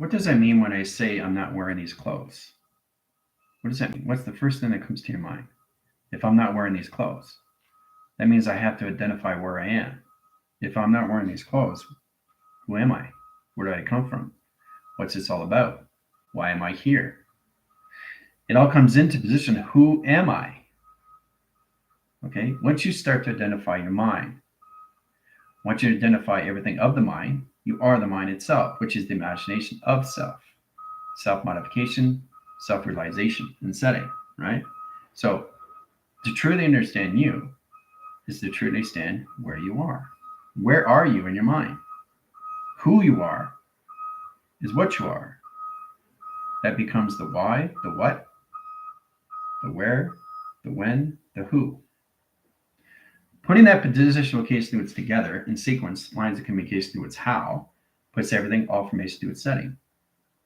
What does that mean when I say I'm not wearing these clothes? What does that mean? What's the first thing that comes to your mind? If I'm not wearing these clothes, that means I have to identify where I am. If I'm not wearing these clothes, who am I? Where did I come from? What's this all about? Why am I here? It all comes into position. Who am I? Okay. Once you start to identify your mind, once you identify everything of the mind, you are the mind itself, which is the imagination of self, self-modification, self-realization, and setting, right? So to truly understand you is to truly understand where you are. Where are you in your mind? Who you are is what you are. That becomes the why, the what, the where, the when, the who. Putting that position location to its together in sequence, lines of communication to its how, puts everything, all formation to its setting.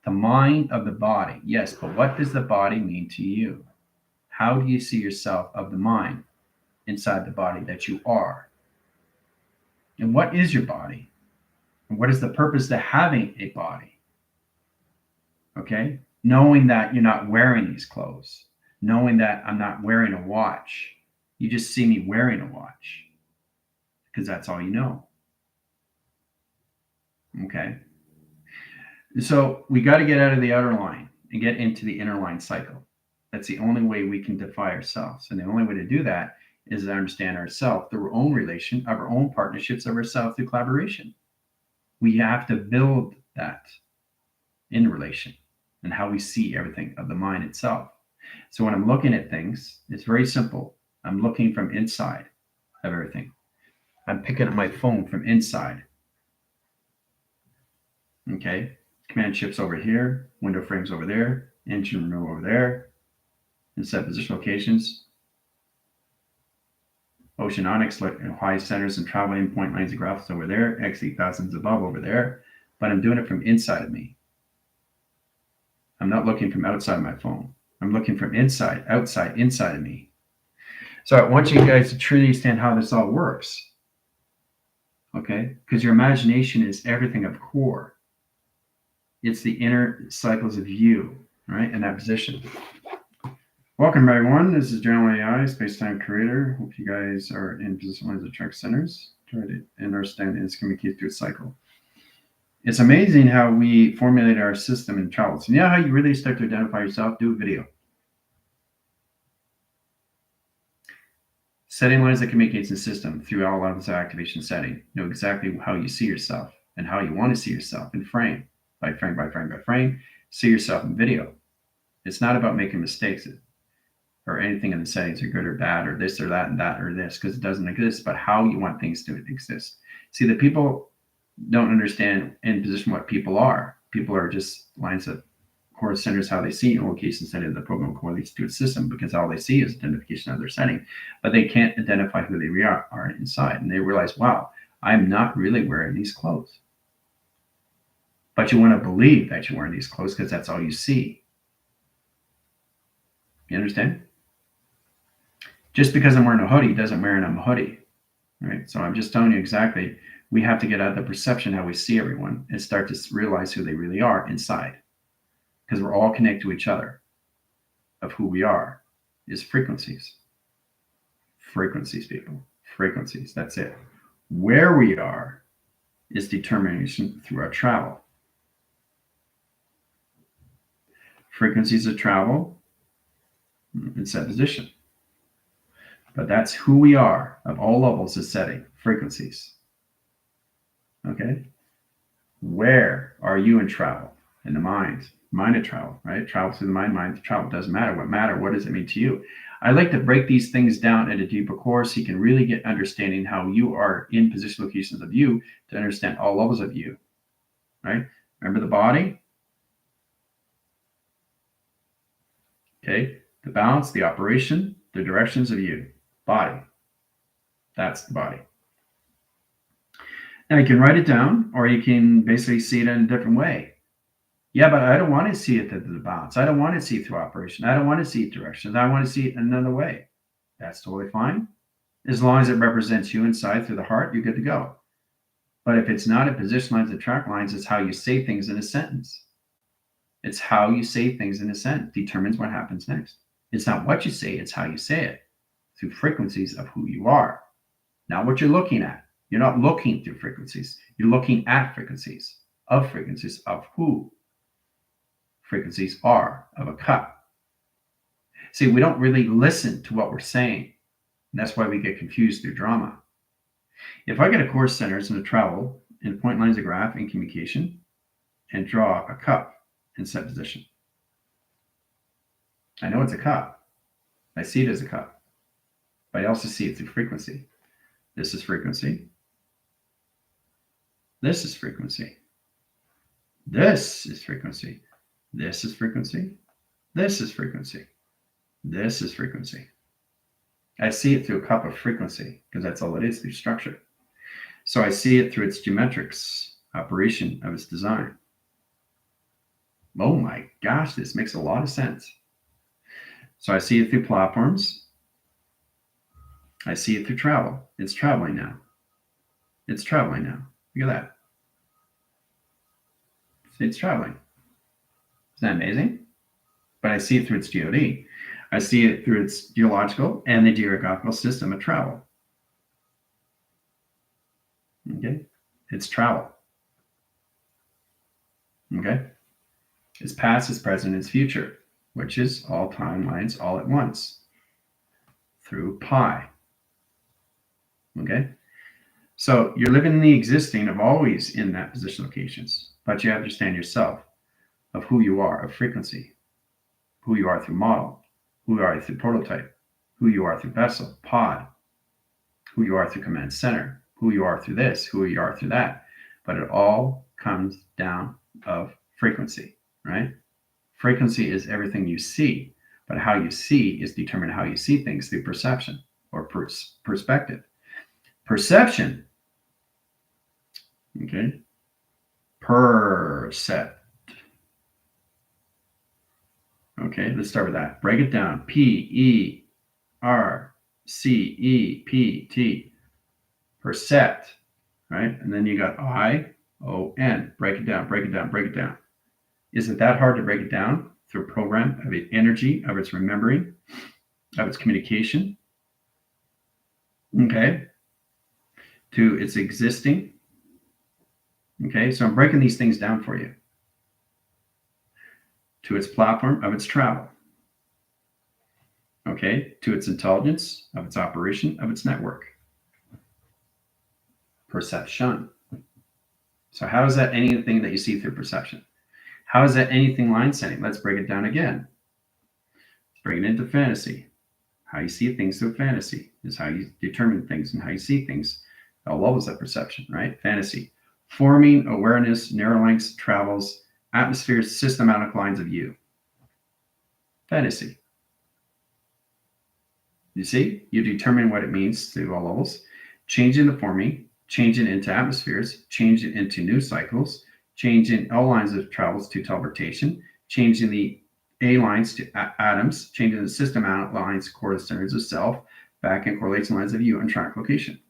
The mind of the body, yes, but what does the body mean to you? How do you see yourself of the mind inside the body that you are? And what is your body? And what is the purpose to having a body? Okay? Knowing that you're not wearing these clothes, knowing that I'm not wearing a watch. You just see me wearing a watch because that's all you know. Okay? So we got to get out of the outer line and get into the inner line cycle. That's the only way we can defy ourselves. And the only way to do that is to understand ourselves through our own relation, of our own partnerships of ourselves through collaboration. We have to build that in relation and how we see everything of the mind itself. So when I'm looking at things, it's very simple. I'm looking from inside of everything. I'm picking up my phone from inside. Okay. Command chips over here, window frames over there, engine room over there, and set position locations. Oceanics, high centers and traveling point lines and graphs over there, X8000s above over there. But I'm doing it from inside of me. I'm not looking from outside my phone. I'm looking from inside, outside, inside of me. So I want you guys to truly understand how this all works. Okay? Because your imagination is everything of core. It's the inner cycles of you, right? In that position. Welcome, everyone. This is General AI, Space-Time Creator. Hope you guys are in position as attract centers. Try to understand and communicate through a cycle. It's amazing how we formulate our system and travel. So you know how you really start to identify yourself? Do a video. Setting lines that communicates the system through all levels of activation setting. Know exactly how you see yourself and how you want to see yourself in frame by frame by frame by frame. See yourself in video. It's not about making mistakes or anything in the settings are good or bad or this or that and that or this, because it doesn't exist, but how you want things to exist. See, the people don't understand in position what people are. People are just lines of core centers, how they see location setting of the program correlates to its system, because all they see is identification of their setting, but they can't identify who they are inside. And they realize, wow, I'm not really wearing these clothes. But you want to believe that you're wearing these clothes because that's all you see. You understand? Just because I'm wearing a hoodie doesn't mean I'm a hoodie, right? So I'm just telling you exactly, we have to get out of the perception how we see everyone and start to realize who they really are inside, because we're all connected to each other. Of who we are is frequencies. Frequencies, people. Frequencies, that's it. Where we are is determination through our travel. Frequencies of travel and set position. But that's who we are of all levels of setting, frequencies. Okay? Where are you in travel? In the mind. Mind of travel, right? Travel through the mind, mind to travel. Doesn't matter. What does it mean to you? I like to break these things down into deeper core so you can really get understanding how you are in position locations of you to understand all levels of you, right? Remember the body? Okay? The balance, the operation, the directions of you. Body. That's the body. Now you can write it down, or you can basically see it in a different way. Yeah, but I don't want to see it through the balance. I don't want to see it through operation. I don't want to see it directions. I want to see it another way. That's totally fine. As long as it represents you inside through the heart, you're good to go. But if it's not a position lines and track lines, it's how you say things in a sentence. It's how you say things in a sentence determines what happens next. It's not what you say, it's how you say it through frequencies of who you are, not what you're looking at. You're not looking through frequencies. You're looking at frequencies of who frequencies are of a cup. See, we don't really listen to what we're saying. And that's why we get confused through drama. If I get a course centers and a travel and point lines of graph in communication and draw a cup in set position, I know it's a cup. I see it as a cup. But I also see it through frequency. This is frequency. This is frequency. This is frequency. This is frequency. This is frequency. This is frequency. I see it through a cup of frequency because that's all it is through structure. So I see it through its geometrics, operation of its design. Oh my gosh, this makes a lot of sense. So I see it through platforms. I see it through travel. It's traveling now. It's traveling now. Look at that. It's traveling. Isn't that amazing? But I see it through its GOD. I see it through its geological and the geographical system of travel. Okay? It's travel. Okay? It's past, it's present, it's future, which is all timelines all at once through pi. Okay? So you're living in the existing of always in that position locations, but you understand yourself of who you are, of frequency, who you are through model, who you are through prototype, who you are through vessel, pod, who you are through command center, who you are through this, who you are through that. But it all comes down of frequency, right? Frequency is everything you see, but how you see is determined how you see things through perception or perspective. Perception, okay? Percept. Okay, let's start with that. Break it down. P-E-R-C-E-P-T. Percept, right? And then you got I-O-N. Break it down, break it down, break it down. Is it that hard to break it down through a program of its energy, of its remembering, of its communication? Okay. To its existing. Okay, so I'm breaking these things down for you. To its platform of its travel. Okay, to its intelligence, of its operation, of its network. Perception. So how is that anything that you see through perception? How is that anything line setting? Let's break it down again. Let's bring it into fantasy. How you see things through fantasy is how you determine things and how you see things. All levels of perception, right? Fantasy. Forming awareness, narrow links, travels, atmospheres, systematic lines of you. Fantasy. You see, you determine what it means through all levels, changing the forming, changing into atmospheres, changing into new cycles, changing all lines of travels to teleportation, changing the A lines to atoms, changing the systematic lines, coordinate centers of self, back and correlation lines of you, and track location.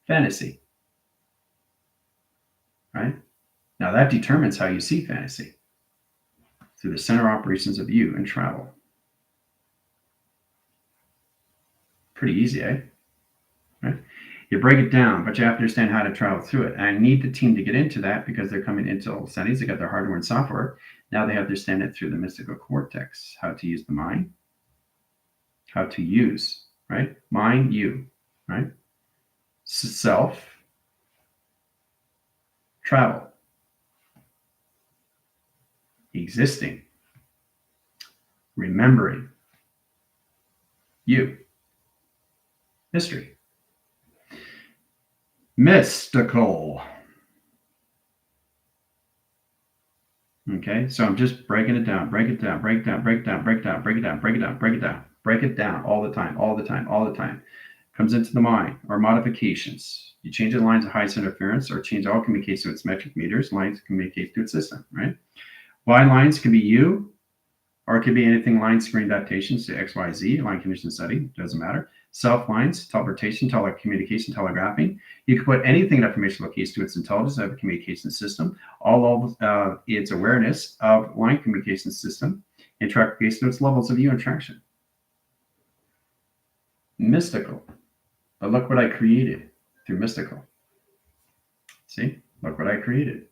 Fantasy. Right? Now that determines how you see fantasy through the center operations of you and travel. Pretty easy, eh? Right? You break it down, but you have to understand how to travel through it. And I need the team to get into that because they're coming into all settings. They got their hardware and software. Now they have to understand it through the mystical cortex, how to use the mind, how to use, right? Mind, you, right? Self, travel, existing, remembering, you, history. Mystical. Okay, so I'm just breaking it down, break it down, break it down, break it down, break it down, break it down, break it down, break it down, break it down all the time, all the time, all the time. Comes into the mind or modifications. You change the lines of highest interference or change all communication to its metric meters. Lines communicate to its system, right? Y lines can be you, or it could be anything line screen adaptations to XYZ, line condition setting, doesn't matter. Self lines, teleportation, telecommunication, telegraphing. You can put anything that information locates to its intelligence of a communication system, all of its awareness of line communication system, and track based on its levels of view interaction. Mystical. But look what I created through mystical. See? Look what I created.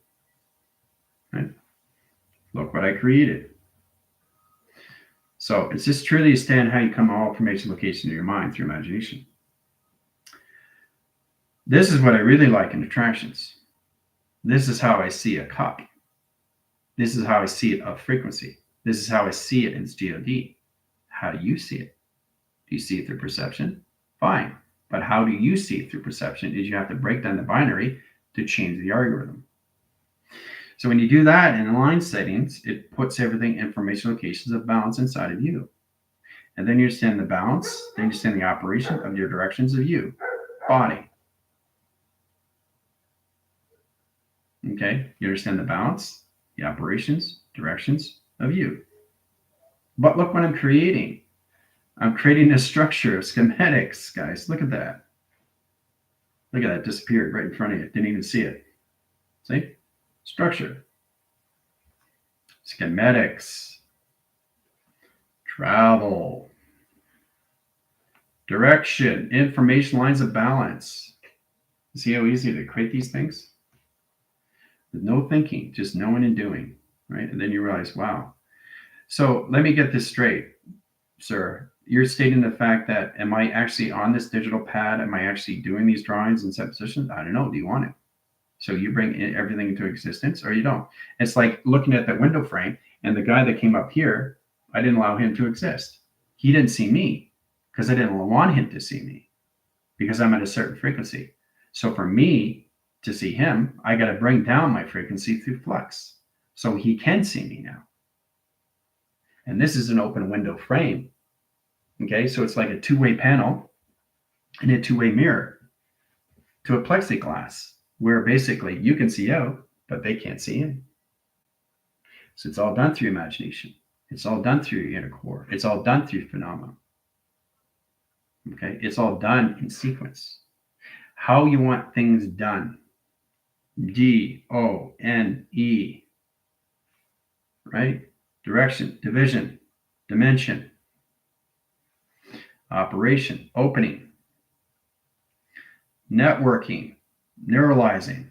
Right? Look what I created. So it's just truly a stand how you come all information location to your mind through imagination. This is what I really like in attractions. This is how I see a cup. This is how I see it of frequency. This is how I see it in its GOD. How do you see it? Do you see it through perception? Fine. But how do you see it through perception is you have to break down the binary to change the algorithm. So when you do that in line settings, it puts everything information locations of balance inside of you. And then you understand the balance, then you understand the operation of your directions of you, body. Okay, you understand the balance, the operations, directions of you. But look what I'm creating. I'm creating a structure of schematics, guys. Look at that. Look at that, disappeared right in front of you. Didn't even see it. See? Structure. Schematics. Travel. Direction. Information lines of balance. See how easy to create these things? With no thinking, just knowing and doing, right? And then you realize, wow. So let me get this straight, sir. You're stating the fact that, am I actually on this digital pad? Am I actually doing these drawings in set positions? I don't know. Do you want it? So you bring everything into existence or you don't. It's like looking at that window frame and the guy that came up here, I didn't allow him to exist. He didn't see me because I didn't want him to see me because I'm at a certain frequency. So for me to see him, I got to bring down my frequency through flux so he can see me now. And this is an open window frame. Okay, so it's like a two-way panel and a two-way mirror to a plexiglass where basically you can see out, but they can't see in. So it's all done through imagination. It's all done through your inner core. It's all done through phenomena. Okay, it's all done in sequence. How you want things done. D-O-N-E. Right? Direction, division, dimension, operation, opening, networking, neuralizing,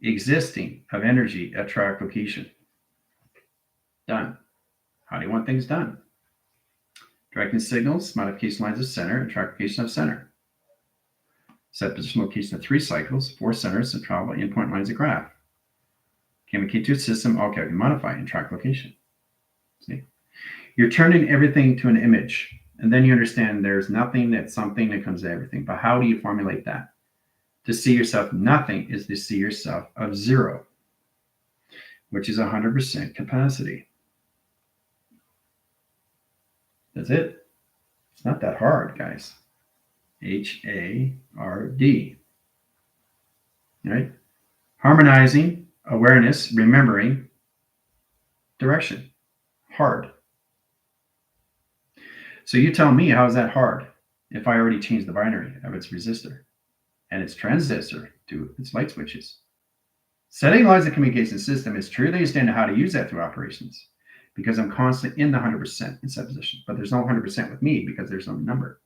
existing of energy at track location. Done. How do you want things done? Directing signals, modification lines of center, and track location of center. Set position location of 3 cycles, 4 centers, and travel endpoint lines of graph. Communicate to a system, okay, modify and track location. See? You're turning everything to an image, and then you understand there's nothing that's something that comes to everything. But how do you formulate that? To see yourself nothing is to see yourself of 0, which is 100% capacity. That's it. It's not that hard, guys. H-A-R-D. Right? Harmonizing, awareness, remembering, direction. Hard. So you tell me, how is that hard if I already changed the binary of its resistor and its transistor to its light switches? Setting lines of communication system is truly understanding how to use that through operations because I'm constantly in the 100% in set position. But there's no 100% with me because there's no number.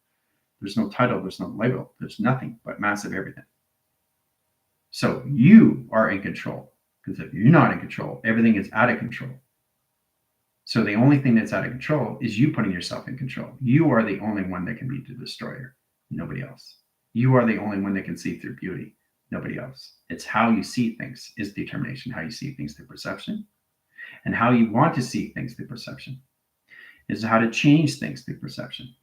There's no title. There's no label. There's nothing but massive everything. So you are in control because if you're not in control, everything is out of control. So the only thing that's out of control is you putting yourself in control. You are the only one that can be the destroyer. Nobody else. You are the only one that can see through beauty. Nobody else. It's how you see things is determination. How you see things through perception. And how you want to see things through perception is how to change things through perception.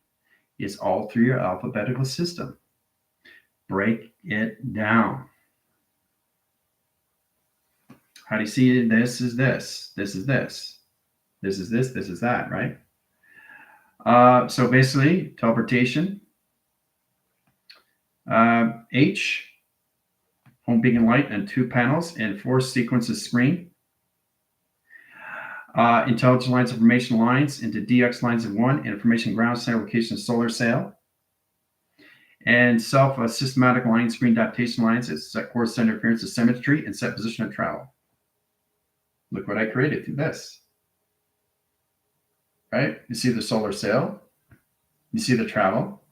It's all through your alphabetical system. Break it down. How do you see this is this? This is this. This is this. This is that, right? So basically, teleportation. H, home beacon light and 2 panels and 4 sequences screen. Intelligent lines, information lines into DX lines of 1, and information ground center location of solar sail. And systematic line screen adaptation lines is set course, center interference, of symmetry, and set position of travel. Look what I created through this. Right? You see the solar sail. You see the travel.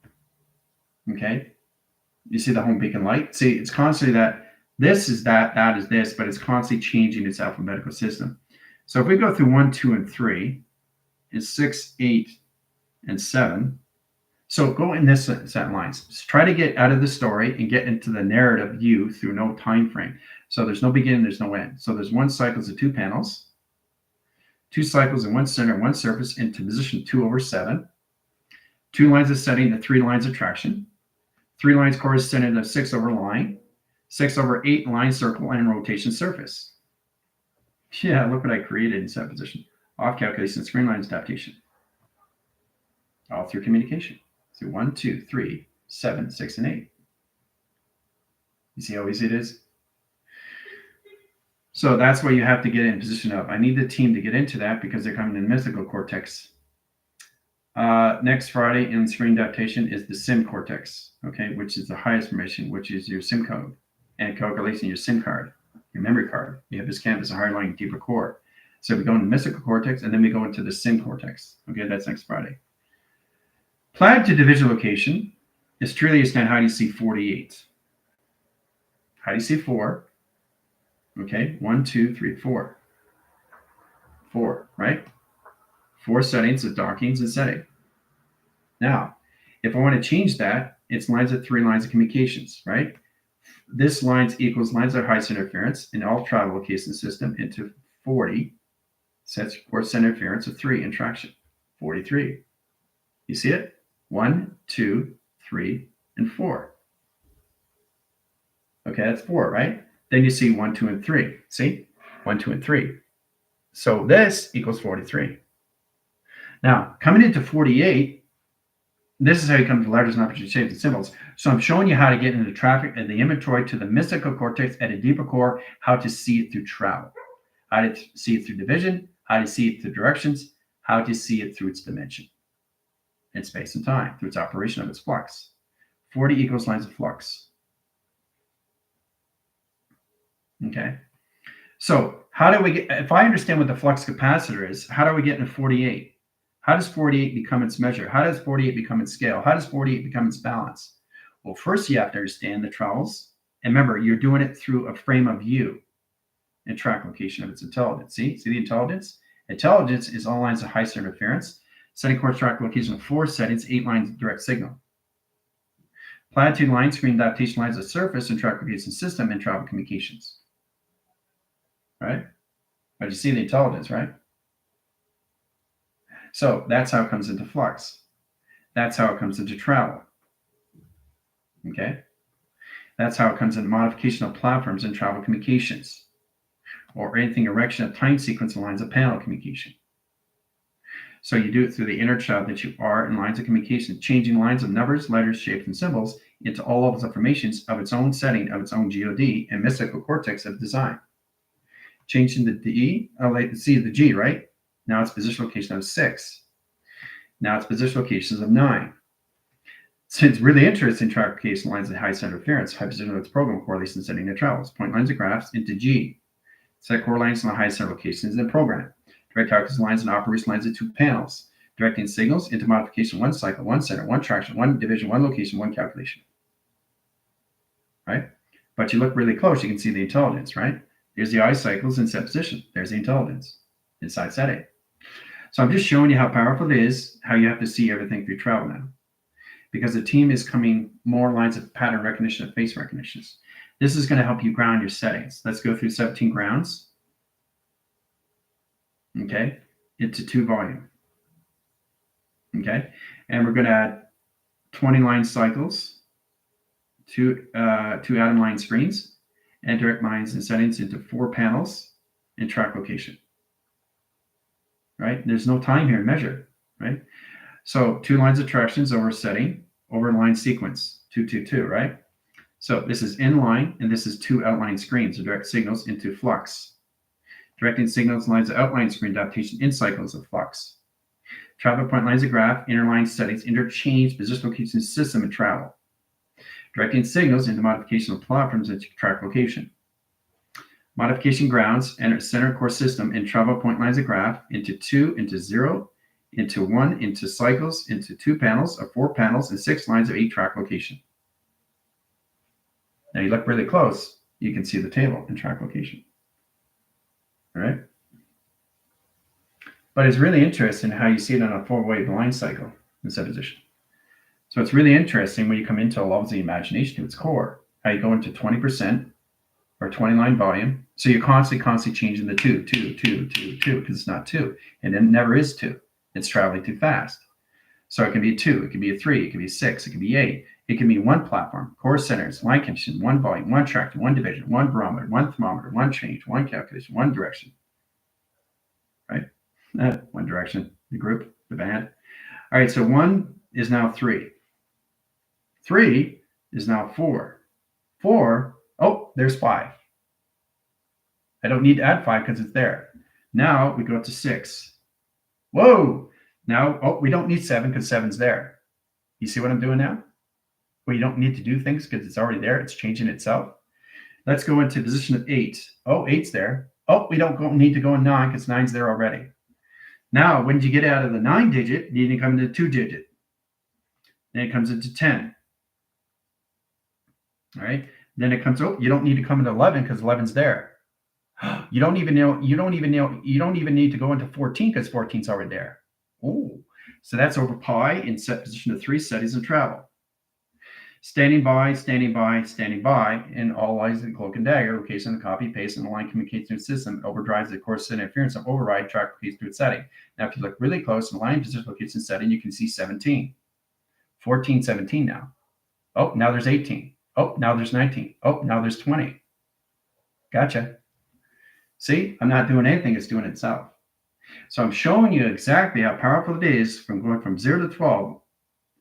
Okay? You see the home beacon light. See, it's constantly that this is that is this, but it's constantly changing its alphabetical system. So if we go through 1, 2, and 3, is 6, 8, and 7. So go in this set lines. Just try to get out of the story and get into the narrative view through no time frame. So there's no beginning, there's no end. So there's 1 cycles of 2 panels, 2 cycles in 1 center, 1 surface into position 2/7, 2 lines of setting to 3 lines of traction, 3 lines corresponding to 6/line, 6/8 line circle and rotation surface. Yeah, look what I created in set position. Off calculation, screen lines adaptation. All through communication. So 1, 2, 3, 7, 6, and 8. You see how easy it is? So that's what you have to get in position of. I need the team to get into that because they're coming in the mystical cortex. Next Friday in screen adaptation is the SIM cortex, okay, which is the highest information, which is your SIM code and calculation your SIM card, your memory card. You have this campus, a higher line, deeper core. So we go into mystical cortex and then we go into the SIM cortex. Okay, that's next Friday. Plan to division location is truly understand how do you see 48. How do you see 4? Okay, 1, 2, 3, 4. 4, right? 4 settings of dockings and setting. Now, if I want to change that, it's lines of 3 lines of communications, right? This lines equals lines of high center interference in all travel location system into 40 sets course center interference of 3 in traction. 43. You see it? 1, 2, 3, and 4. Okay, that's 4, right? Then you see 1, 2, and 3. See? 1, 2, and 3. So this equals 43. Now, coming into 48, this is how you come to letters and opportunity shapes and symbols. So I'm showing you how to get into the traffic and the inventory to the mystical cortex at a deeper core, how to see it through travel, how to see it through division, how to see it through directions, how to see it through its dimension in space and time, through its operation of its flux. 40 equals lines of flux. Okay. So how do we get, if I understand what the flux capacitor is, how do we get into 48? How does 48 become its measure? How does 48 become its scale? How does 48 become its balance? Well, first you have to understand the travels. And remember, you're doing it through a frame of view and track location of its intelligence. See the intelligence? Intelligence is all lines of high center interference, setting course track location of 4 settings, 8 lines of direct signal. Platitude line screen adaptation lines of surface and track location system and travel communications. Right? But you see the intelligence, right? So that's how it comes into flux. That's how it comes into travel. Okay? That's how it comes into modification of platforms and travel communications, or anything erection of time sequence and lines of panel communication. So you do it through the inner child that you are in lines of communication, changing lines of numbers, letters, shapes, and symbols into all levels of informations of its own setting, of its own GOD, and mystical cortex of design. Changing the D, see the G, right? Now it's position location of 6. Now it's position locations of 9. So it's really interesting track location lines of high center interference, high position of its program correlation setting the travels, point lines of graphs into G. Set core lines on the high center locations in the program. Direct calculus lines and operation lines of 2 panels. Directing signals into modification 1 cycle, 1 center, 1 traction, 1 division, 1 location, 1 calculation. Right? But you look really close, you can see the intelligence, right? There's the I cycles in set position. There's the intelligence inside setting. So I'm just showing you how powerful it is, how you have to see everything through travel now. Because the team is coming more lines of pattern recognition and face recognitions. This is going to help you ground your settings. Let's go through 17 grounds. Okay, into 2 volume. Okay, and we're going to add 20 line cycles, 2 atom line screens, and direct lines and settings into 4 panels and track location. Right? There's no time here to measure, right? So 2 lines of tractions over setting, over line sequence, 2, 2, 2, right? So this is in line, and this is 2 outline screens, or direct signals into flux. Directing signals lines of outline screen adaptation in cycles of flux. Travel point lines of graph, interline settings, interchange, position location system, and travel. Directing signals into modification of platforms into track location. Modification grounds enter center core system and travel point lines of graph into 2, into 0, into 1, into cycles, into 2 panels of 4 panels and 6 lines of 8 track location. Now you look really close, you can see the table and track location. All right. But it's really interesting how you see it on a 4-wave line cycle in supposition. So it's really interesting when you come into levels of the imagination to its core, how you go into 20% or 20 line volume. So you're constantly changing the 2, because it's not 2. And it never is 2. It's traveling too fast. So it can be 2, it can be a 3, it can be 6, it can be 8. It can be 1 platform, core centers, line condition, 1 volume, 1 track, 1 division, 1 barometer, 1 thermometer, 1 change, 1 calculation, 1 direction. Right? 1 direction, the group, the band. All right, so 1 is now 3. 3 is now 4. 4, oh, there's 5. I don't need to add 5 because it's there. Now we go up to 6. Whoa! Now, oh, we don't need 7 because 7's there. You see what I'm doing now? Well, you don't need to do things because it's already there. It's changing itself. Let's go into position of 8. Oh, 8's there. Oh, we don't need to go in 9 because 9's there already. Now, when you get out of the 9 digit, you need to come into 2 digit. Then it comes into 10. All right. Then it comes, oh, you don't need to come into 11 because 11's there. You don't even need to go into 14 because 14's already there. Oh, so that's over pi in set position of 3 settings and travel. Standing by, and all lines in cloak and dagger, location of the copy, paste, and the line communication system overdrives the course interference of override track location to its setting. Now, if you look really close in line position location setting, you can see 17. 14, 17 now. Oh, now there's 18. Oh, now there's 19. Oh, now there's 20. Gotcha. See, I'm not doing anything, it's doing itself. So I'm showing you exactly how powerful it is from going from 0 to 12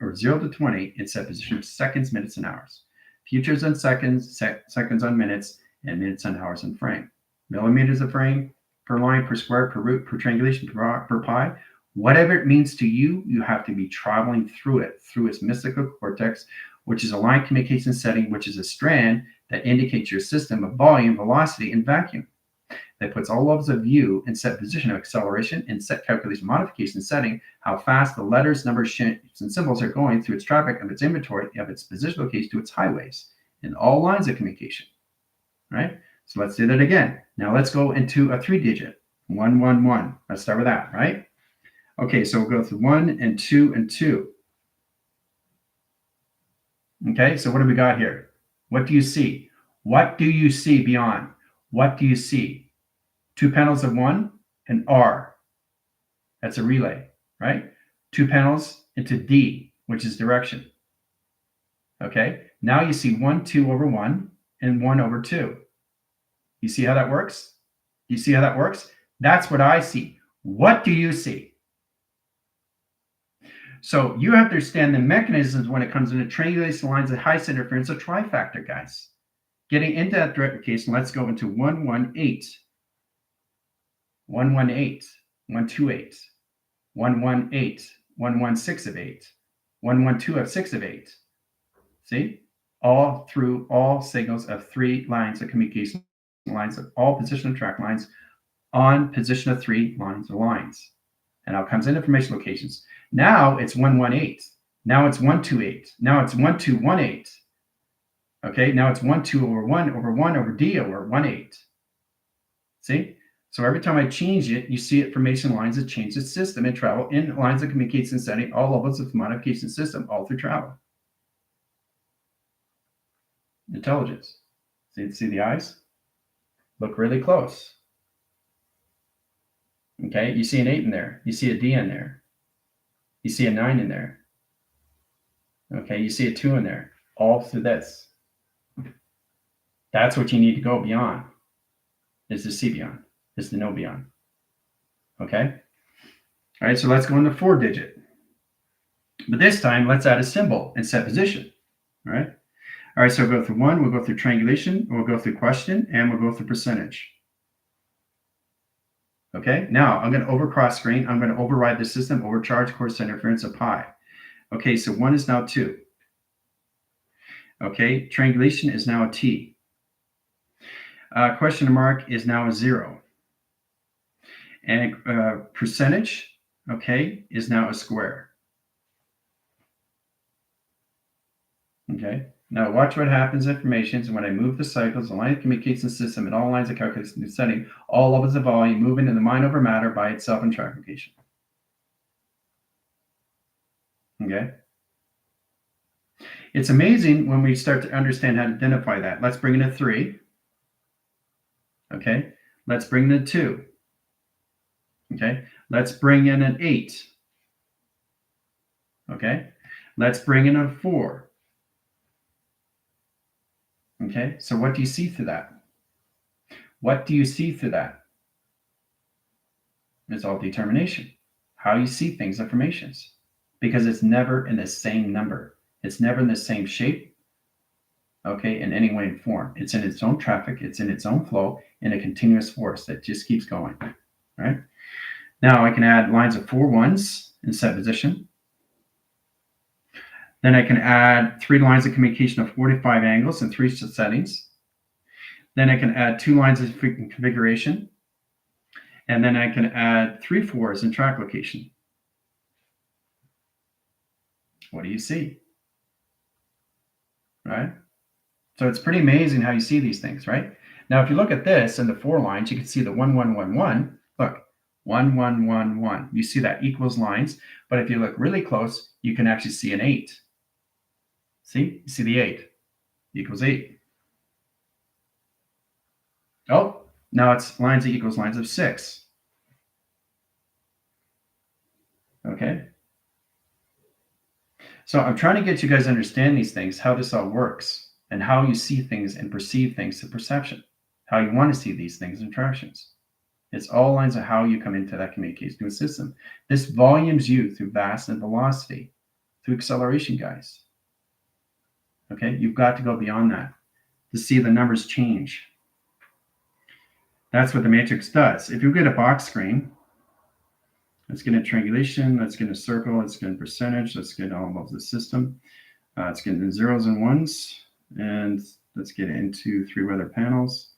or 0 to 20 in set position of seconds, minutes, and hours. Futures on seconds, seconds on minutes, and minutes on hours and frame. Millimeters of frame, per line, per square, per root, per triangulation, per pi. Whatever it means to you, you have to be traveling through it, through its mystical cortex, which is a line communication setting, which is a strand that indicates your system of volume, velocity, and vacuum. That puts all levels of view in set position of acceleration and set calculation modification setting, how fast the letters, numbers, shapes, and symbols are going through its traffic of its inventory of its position location to its highways in all lines of communication. Right? So let's do that again. Now let's go into a 3-digit. 111. Let's start with that, right? Okay, so we'll go through 1 and 2 and 2. Okay, so what do we got here? What do you see? What do you see beyond? What do you see? 2 panels of 1 and R. That's a relay, right? 2 panels into D, which is direction. Okay, now you see 1, 2 over 1 and 1 over 2. You see how that works? You see how that works? That's what I see. What do you see? So you have to understand the mechanisms when it comes into triangulation lines of high center interference, a trifactor, guys. Getting into that direct case, let's go into 118. 118, 128, 118, 116 of 8, 112 of 6 of 8. See? All through all signals of 3 lines of communication lines of all position of track lines on position of 3 lines of lines. And now comes in information locations. Now it's 118. Now it's 128. Now it's 1218. Okay, now it's 1 2 over 1 over 1 over D over 18. See? So every time I change it, you see information lines that change its system and travel in lines of communication setting, all levels of the modification system, all through travel. Intelligence. See the eyes? Look really close. Okay, you see an 8 in there. You see a D in there. You see a 9 in there. Okay, you see a 2 in there. All through this. That's what you need to go beyond, is to see beyond. Is to know beyond. Okay? All right, so let's go into 4-digit. But this time, let's add a symbol and set position. All right? All right, so we'll go through 1, we'll go through triangulation, we'll go through question, and we'll go through percentage. Okay, now I'm going to overcross screen. I'm going to override the system, overcharge course interference of pi. Okay, so 1 is now 2. Okay, triangulation is now a t. Question mark is now a 0. And percentage, okay, is now a square. Okay, now watch what happens in formations when I move the cycles, the line of communication system, and all lines of calculation setting, all levels of volume, moving in the mind over matter by itself in track location. Okay. It's amazing when we start to understand how to identify that. Let's bring in a 3. Okay. Let's bring in a 2. Okay. Let's bring in an 8. Okay. Let's bring in a 4. Okay. So what do you see through that? What do you see through that? It's all determination. How you see things, informations. Because it's never in the same number. It's never in the same shape, okay, in any way and form. It's in its own traffic. It's in its own flow in a continuous force that just keeps going, right? Now I can add lines of 4 1s in set position. Then I can add 3 lines of communication of 45 angles in 3 settings. Then I can add 2 lines of configuration. And then I can add 3 4s in track location. What do you see? Right? So it's pretty amazing how you see these things, right? Now, if you look at this and the 4 lines, you can see the 1 1 1 1. Look, 1 1 1 1. You see that equals lines, but if you look really close, you can actually see an 8. See? You see the 8 equals 8. Oh, now it's lines that equals lines of 6. Okay. So I'm trying to get you guys to understand these things, how this all works, and how you see things and perceive things to perception, how you want to see these things in interactions. It's all lines of how you come into that communication system. This volumes you through mass and velocity, through acceleration, guys. Okay, you've got to go beyond that to see the numbers change. That's what the matrix does. If you get a box screen, let's get a triangulation, let's get a circle, let's get a percentage, let's get all of the system. Let's get into 0s and 1s, and let's get into 3 weather panels.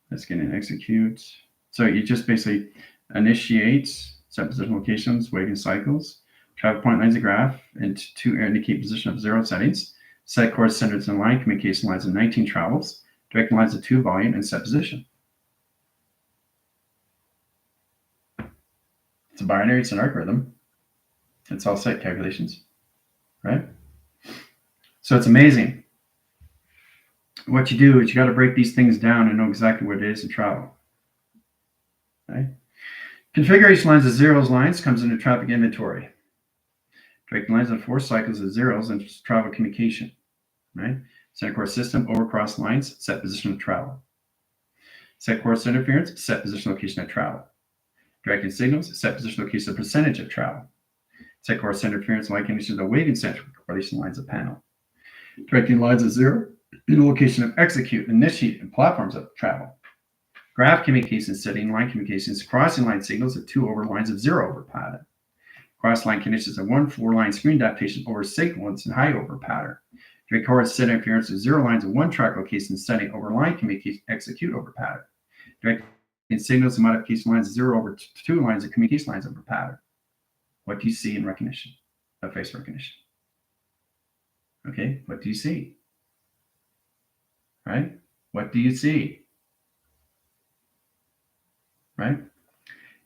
Let's get in execute. So you just basically initiate set position locations, waving cycles, travel point lines of graph, and to indicate position of 0 settings, set course centers and line communication lines of 19 travels, direct lines of 2 volume, and set position. It's a binary, it's an algorithm. It's all set calculations, right? So it's amazing. What you do is you got to break these things down and know exactly what it is in travel. Okay? Configuration lines of 0s lines comes into traffic inventory. Direct lines of 4 cycles of 0s and travel communication. Right? Center course system, overcross lines, set position of travel. Set course interference, set position location of travel. Directing signals, set position location of percentage of travel. Set course interference, line conditions of waving center correlation lines of panel. Directing lines of 0 in the location of execute, initiate, and platforms of travel. Graph communication setting, line communications, crossing line signals of 2 over lines of 0 over pattern. Cross line conditions of 1 4 line screen adaptation over signals and high over pattern. Direct course set interference of 0 lines of 1 track location setting over line communication execute over pattern. Directing signals and modification lines of 0 over 2 lines of communication lines over pattern. What do you see in recognition of face recognition? Okay, what do you see? Right? What do you see? Right?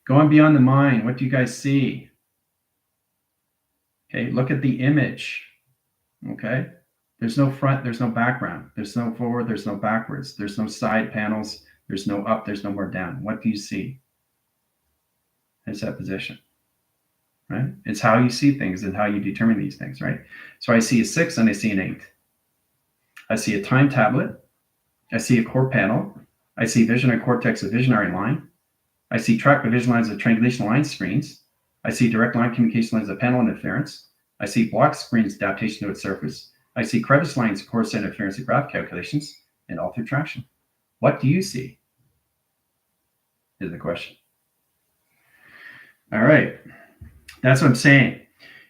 Going beyond the mind, what do you guys see? Okay, look at the image. Okay, there's no front, there's no background, there's no forward, there's no backwards, there's no side panels, there's no up, there's no more down. What do you see? It's that position, right? It's how you see things and how you determine these things, right? So I see a 6 and I see an 8. I see a time tablet. I see a core panel. I see visionary cortex of visionary line. I see track division lines of triangulation line screens. I see direct line communication lines of panel interference. I see block screens adaptation to its surface. I see crevice lines of course interference and graph calculations, and all through traction. What do you see? Is the question. All right. That's what I'm saying.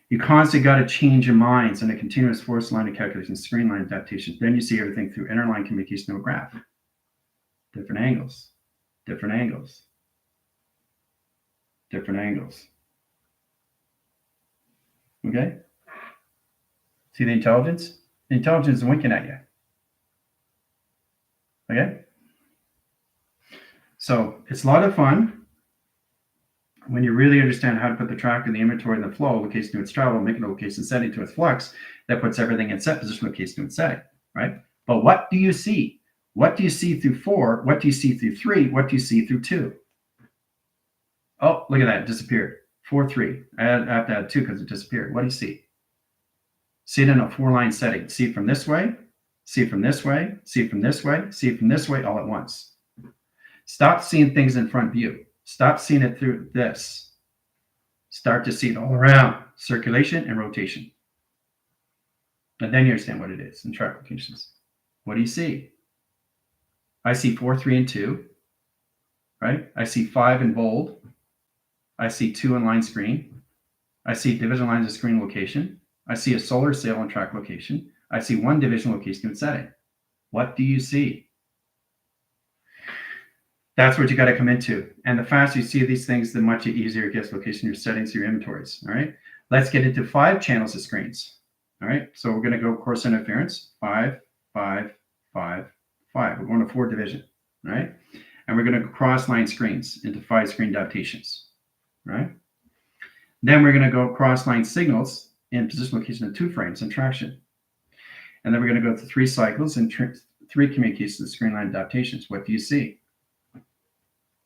You constantly got to change your minds in a continuous force line of calculation, screen line adaptation. Then you see everything through interline communication of a graph. Different angles, different angles, different angles. Okay? See the intelligence? The intelligence is winking at you. Okay? So it's a lot of fun when you really understand how to put the tracker, the inventory, and the flow, location to its travel, make it a location setting to its flux, that puts everything in set position, location to its setting, right? But what do you see? What do you see through 4? What do you see through 3? What do you see through 2? Oh, look at that. It disappeared. 4, 3. I have to add 2 because it disappeared. What do you see? See it in a 4-line setting. See it from this way, see it from this way, see it from this way, see it from this way all at once. Stop seeing things in front view. Stop seeing it through this. Start to see it all around. Circulation and rotation. And then you understand what it is in track locations. What do you see? I see 4, 3, and 2. Right? I see 5 in bold. I see 2 in line screen. I see division lines of screen location. I see a solar sail on track location. I see 1 division location and setting. What do you see? That's what you got to come into. And the faster you see these things, the much easier it gets location your settings, your inventories. All right. Let's get into 5 channels of screens. All right. So we're going to go course interference 5, 5, 5, 5. We're going to 4 division. All right. And we're going to cross line screens into 5 screen adaptations. Right. Then we're going to go cross line signals in position location of 2 frames and traction. And then we're going to go through 3 cycles and 3 communications of screen line adaptations. What do you see?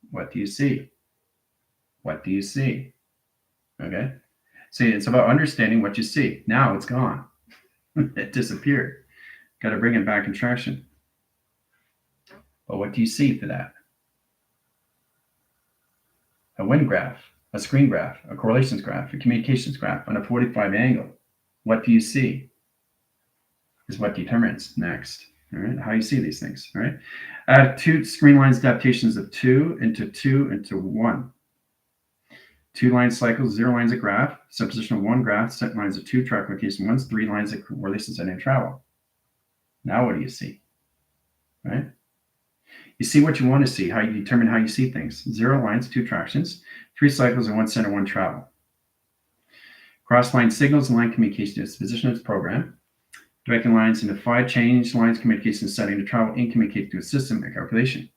What do you see? What do you see? Okay. See, it's about understanding what you see. Now it's gone. It disappeared. Got to bring it back in traction. But what do you see for that? A wind graph, a screen graph, a correlations graph, a communications graph on a 45 angle. What do you see is what determines next. All right, how you see these things. All right, add 2 screen lines adaptations of 2 into 2 into 1. 2 line cycles, 0 lines of graph, subposition of 1 graph, set lines of 2 track location ones, 3 lines of correlations and travel. Now what do you see? Right? You see what you want to see, how you determine how you see things. 0 lines, 2 tractions, 3 cycles and 1 center, 1 travel. Cross line signals and line communication is position of its program. Directing lines into 5 change lines communication setting to travel and communicate to a system and calculation.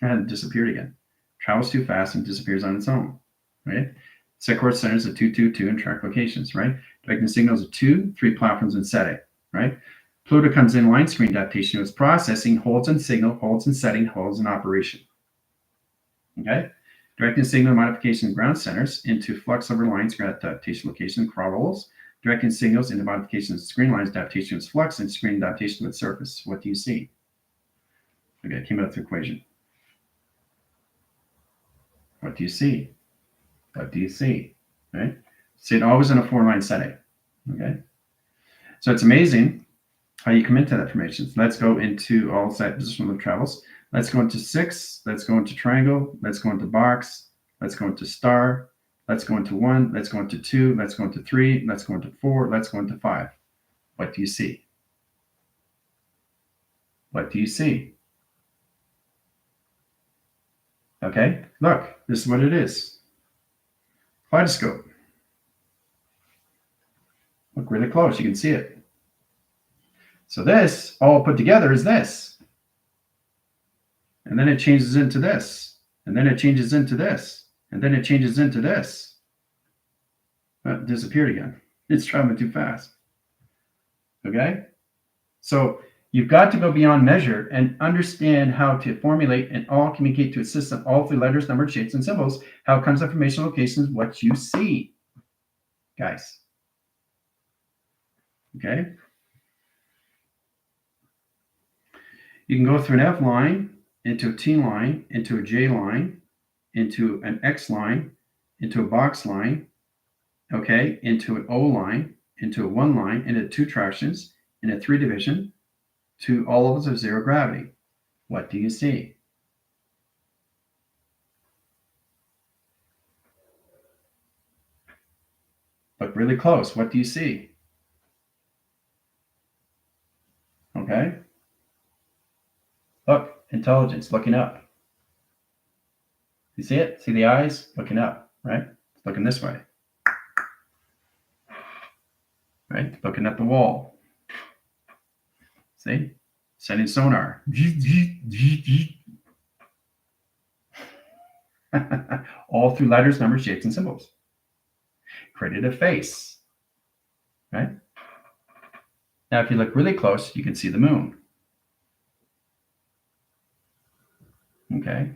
And it disappeared again. Travels too fast and disappears on its own. Right? Set course centers of 2, 2, 2 and track locations. Right? Directing signals of 2, 3 platforms and setting. Right? Pluto comes in line screen adaptation. It's processing, holds in signal, holds in setting, holds in operation. Okay? Directing signal modification ground centers into flux over lines adaptation location crawls. Directing signals into modifications of screen lines, adaptation of flux, and screen adaptation of surface. What do you see? Okay, it came out with the equation. What do you see? What do you see? Right? See it always in a 4-line setting. Okay. So it's amazing how you come into that information. So let's go into all set positional of travels. Let's go into 6. Let's go into triangle. Let's go into box. Let's go into star. Let's go into 1. Let's go into 2. Let's go into 3. Let's go into 4. Let's go into 5. What do you see? What do you see? Okay, look, this is what it is. Kaleidoscope. Look really close, you can see it. So this, all put together, is this. And then it changes into this. And then it changes into this. And then it changes into this. It disappeared again. It's traveling too fast. Okay? So you've got to go beyond measure and understand how to formulate and all communicate to a system, all through letters, numbers, shapes, and symbols, how it comes information locations, what you see. Guys. Okay? You can go through an F line, into a T line, into a J line, into an X line, into a box line, okay, into an O line, into a 1 line, into 2 tractions, in a 3 division, to all levels of 0 gravity. What do you see? Look really close. What do you see? Okay. Look, intelligence, looking up. You see it? See the eyes? Looking up, right? It's looking this way. Right? Looking at the wall. See? Sending sonar. All through letters, numbers, shapes, and symbols. Created a face. Right? Now, if you look really close, you can see the moon. Okay?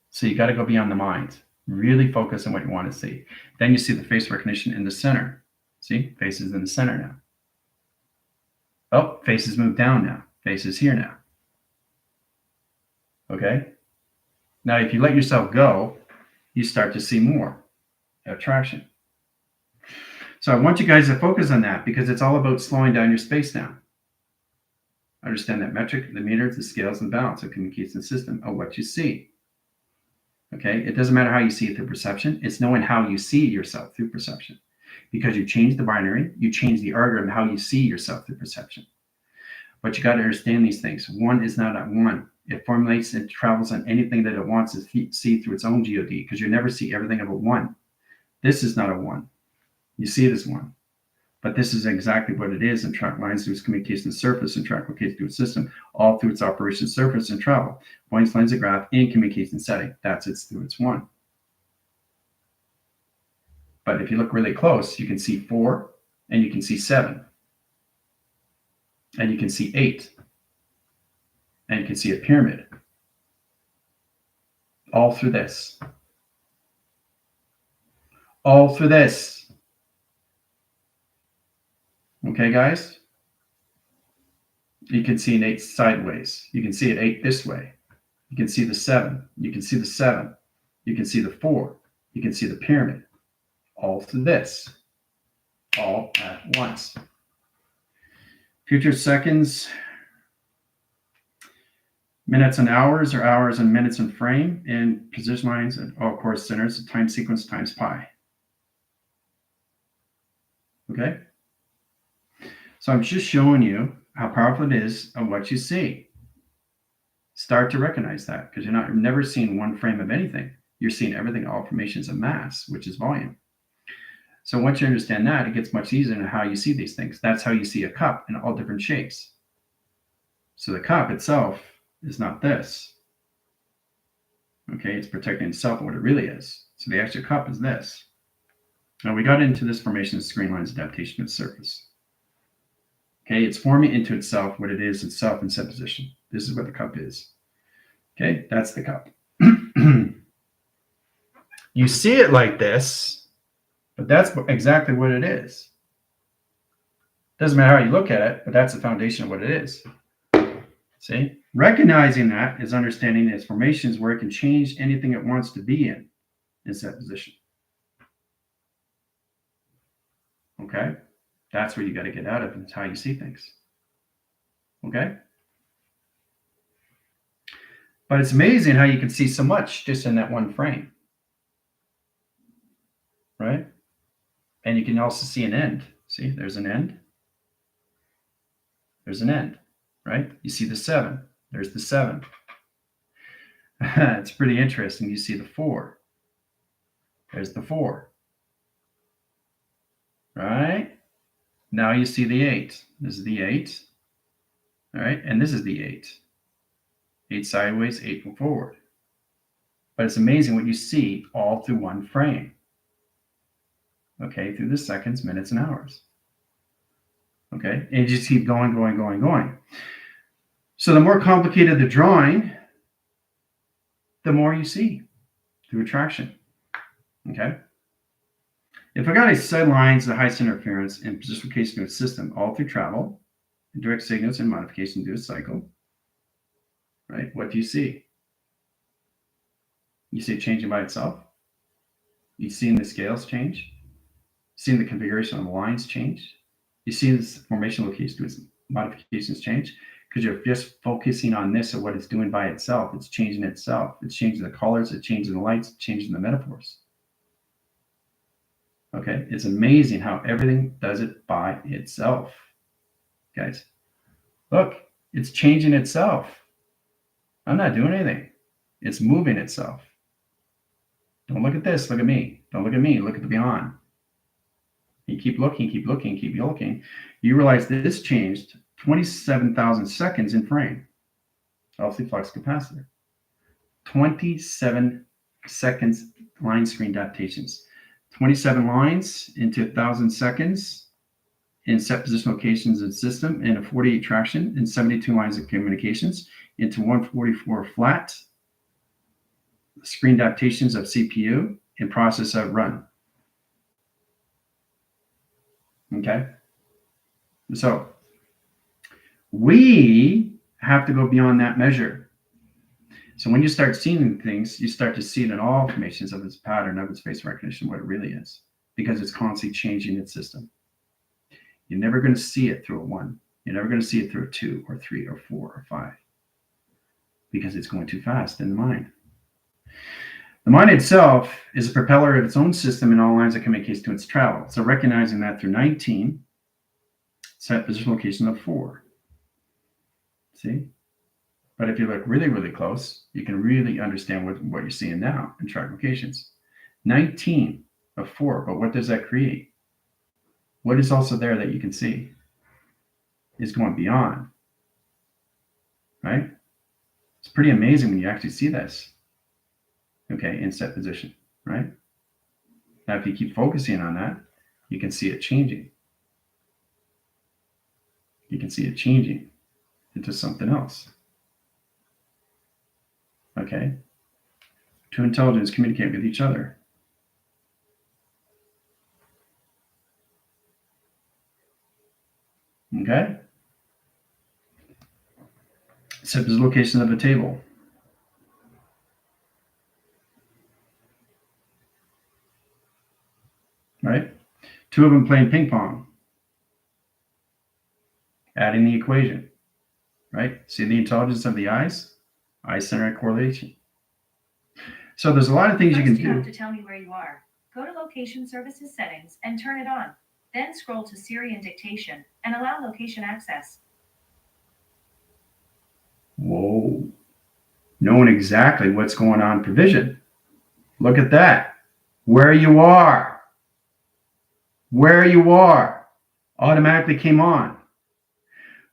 So you got to go beyond the mind. Really focus on what you want to see. Then you see the face recognition in the center. See? Face is in the center now. Oh, face has moved down now. Face is here now. Okay? Now, if you let yourself go, you start to see more attraction. So I want you guys to focus on that because it's all about slowing down your space now. Understand that metric, the meters, the scales, and balance of communication system are what you see. Okay? It doesn't matter how you see it through perception. It's knowing how you see yourself through perception. Because you change the binary, you change the algorithm, how you see yourself through perception. But you got to understand these things. One is not at one. It formulates and travels on anything that it wants to see through its own GOD, because you never see everything of a one. This is not a one. You see it as one. But this is exactly what it is, and track lines through its communication surface and track locates through its system, all through its operation surface and travel. Points, lines, and graph, and communication setting. That's it through its one. But if you look really close, you can see 4, and you can see 7, and you can see 8, and you can see a pyramid. All through this. All through this. Okay, guys? You can see an 8 sideways. You can see an 8 this way. You can see the 7. You can see the 7. You can see the 4. You can see the pyramid. All through this. All at once. Future seconds, minutes and hours, or hours and minutes and frame, and position lines, and of course centers, time sequence times pi. Okay? So I'm just showing you how powerful it is of what you see. Start to recognize that, because you're never seeing one frame of anything. You're seeing everything, all formations of mass, which is volume. So once you understand that, it gets much easier in how you see these things. That's how you see a cup in all different shapes. So the cup itself is not this. Okay, it's protecting itself what it really is. So the actual cup is this. Now we got into this formation of screen lines adaptation to its surface. Okay, it's forming into itself what it is itself in set position. This is what the cup is. Okay, that's the cup. You see it like this, but that's exactly what it is. Doesn't matter how you look at it, but that's the foundation of what it is. See? Recognizing that is understanding its formations where it can change anything it wants to be in set position. Okay? That's where you got to get out of, and it's how you see things. Okay? But it's amazing how you can see so much just in that one frame. Right? And you can also see an end. See, there's an end. There's an end, right? You see the 7. There's the 7. It's pretty interesting. You see the 4. There's the 4. Right? Now you see the 8. This is the 8. All right? And this is the 8. 8 sideways, 8 forward. But it's amazing what you see all through one frame. Okay, through the seconds, minutes, and hours. Okay, and you just keep going, going, going, going. So the more complicated the drawing, the more you see through attraction. Okay? If I got a set lines, the high center interference, and position of a system all through travel, and direct signals and modification through a cycle, right? What do you see? You see it changing by itself. You see the scales change. Seeing the configuration of the lines change. You see this formation location to its modifications change because you're just focusing on this and what it's doing by itself. It's changing itself. It's changing the colors. It's changing the lights. It's changing the metaphors. Okay, it's amazing how everything does it by itself. Guys, look, it's changing itself. I'm not doing anything. It's moving itself. Don't look at this, look at me. Don't look at me, look at the beyond. You keep looking, keep looking, keep looking. You realize this changed 27,000 seconds in frame. LC flux capacitor. 27 seconds line screen adaptations. 27 lines into 1,000 seconds in set position locations of the system, and a 48 traction and 72 lines of communications into 144 flat screen adaptations of CPU and process of run. Okay, so we have to go beyond that measure. So when you start seeing things, you start to see it in all formations of its pattern, of its face recognition, what it really is, because it's constantly changing its system. You're never going to see it through a 1. You're never going to see it through a 2 or 3 or 4 or 5, because it's going too fast in the mind. The mind itself is a propeller of its own system in all lines that communicate to its travel. So recognizing that through 19, set position location of 4. See? But if you look really, really close, you can really understand what you're seeing now in track locations. 19 of 4, but what does that create? What is also there that you can see is going beyond, right? It's pretty amazing when you actually see this, okay, in set position, right? Now, if you keep focusing on that, you can see it changing. You can see it changing into something else. Okay? Two intelligence communicate with each other. Okay? Set the location of a table. Right? Two of them playing ping pong. Adding the equation. Right? See the intelligence of the eyes? Eye-centered correlation. So there's a lot of things you can do. You have to tell me where you are. Go to Location Services Settings and turn it on. Then scroll to Siri and Dictation and allow location access. Whoa. Knowing exactly what's going on for vision. Look at that. Where you are. Where you are. Automatically came on.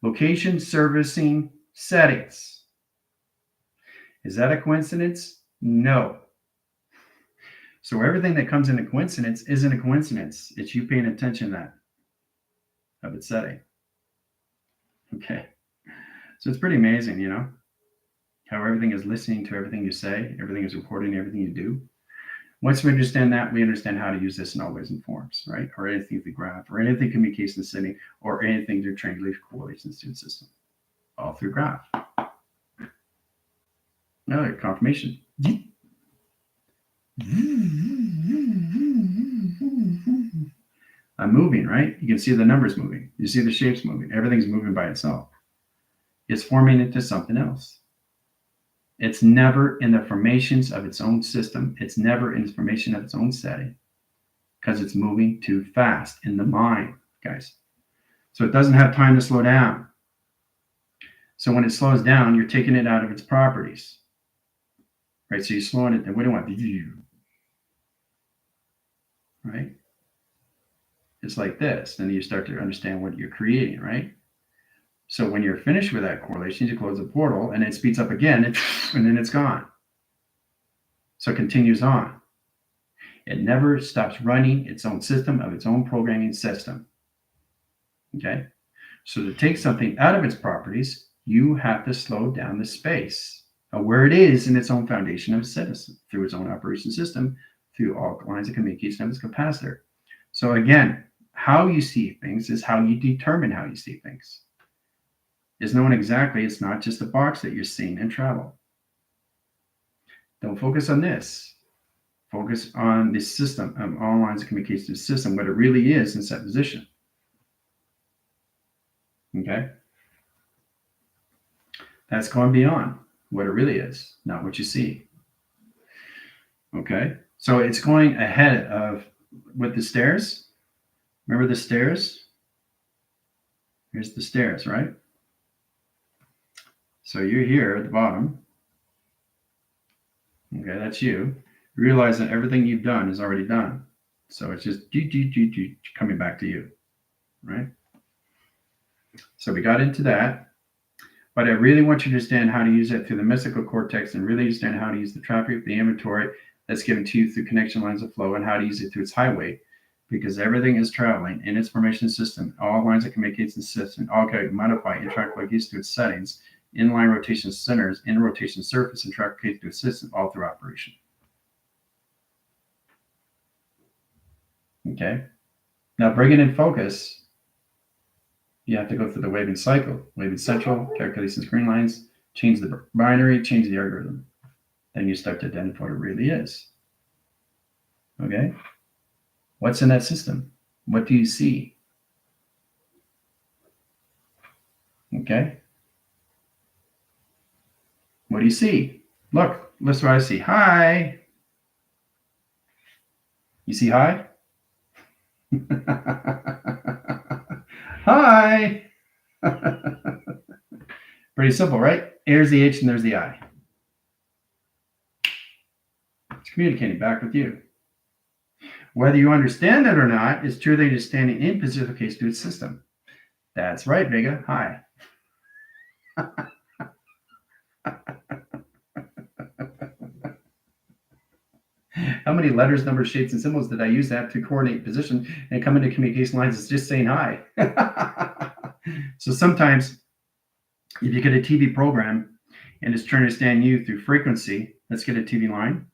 Location servicing settings. Is that a coincidence? No. So everything that comes in a coincidence isn't a coincidence. It's you paying attention to that of its setting. Okay. So it's pretty amazing, you know, how everything is listening to everything you say, everything is recording everything you do. Once we understand that, we understand how to use this in all ways and forms, right? Or anything through graph, or anything communication setting, or anything through triangulation correlations to the system. All through graph. Another confirmation. I'm moving, right? You can see the numbers moving. You see the shapes moving. Everything's moving by itself. It's forming into something else. It's never in the formations of its own system. It's never in the formation of its own setting, because it's moving too fast in the mind, guys. So it doesn't have time to slow down. So when it slows down, you're taking it out of its properties, right? So you're slowing it, and we don't want to, right? It's like this. Then you start to understand what you're creating, right? So when you're finished with that correlation, you close the portal, and it speeds up again, and then it's gone. So it continues on. It never stops running its own system of its own programming system. Okay? So to take something out of its properties, you have to slow down the space of where it is in its own foundation of its citizen, through its own operation system, through all lines of communication of its capacitor. So again, how you see things is how you determine how you see things. Is known exactly. It's not just a box that you're seeing in travel. Don't focus on this. Focus on the system of all lines of communication system, what it really is in set position. Okay? That's going beyond what it really is, not what you see. Okay? So it's going ahead of with the stairs. Remember the stairs? Here's the stairs, right? So you're here at the bottom. Okay, that's you. Realize that everything you've done is already done. So it's just coming back to you, right? So we got into that. But I really want you to understand how to use that through the mystical cortex and really understand how to use the traffic, the inventory that's given to you through connection lines of flow, and how to use it through its highway, because everything is traveling in its formation system. All lines of communication system, all can modify interact like these through its settings, inline rotation centers, in rotation surface, and track through its system, all through operation. Okay. Now bring it in focus. You have to go through the waving cycle, waving central, calculation screen lines, change the binary, change the algorithm. Then you start to identify what it really is. Okay? What's in that system? What do you see? Okay? What do you see? Look, that's what I see. Hi. You see hi? Hi. Pretty simple, right? Here's the H and there's the I. It's communicating back with you. Whether you understand it or not is truly just standing in pacification to its system. That's right, Vega. Hi. How many letters, numbers, shapes, and symbols did I use that to coordinate position and come into communication lines? It's just saying hi. So sometimes if you get a TV program and it's trying to understand you through frequency, let's get a TV line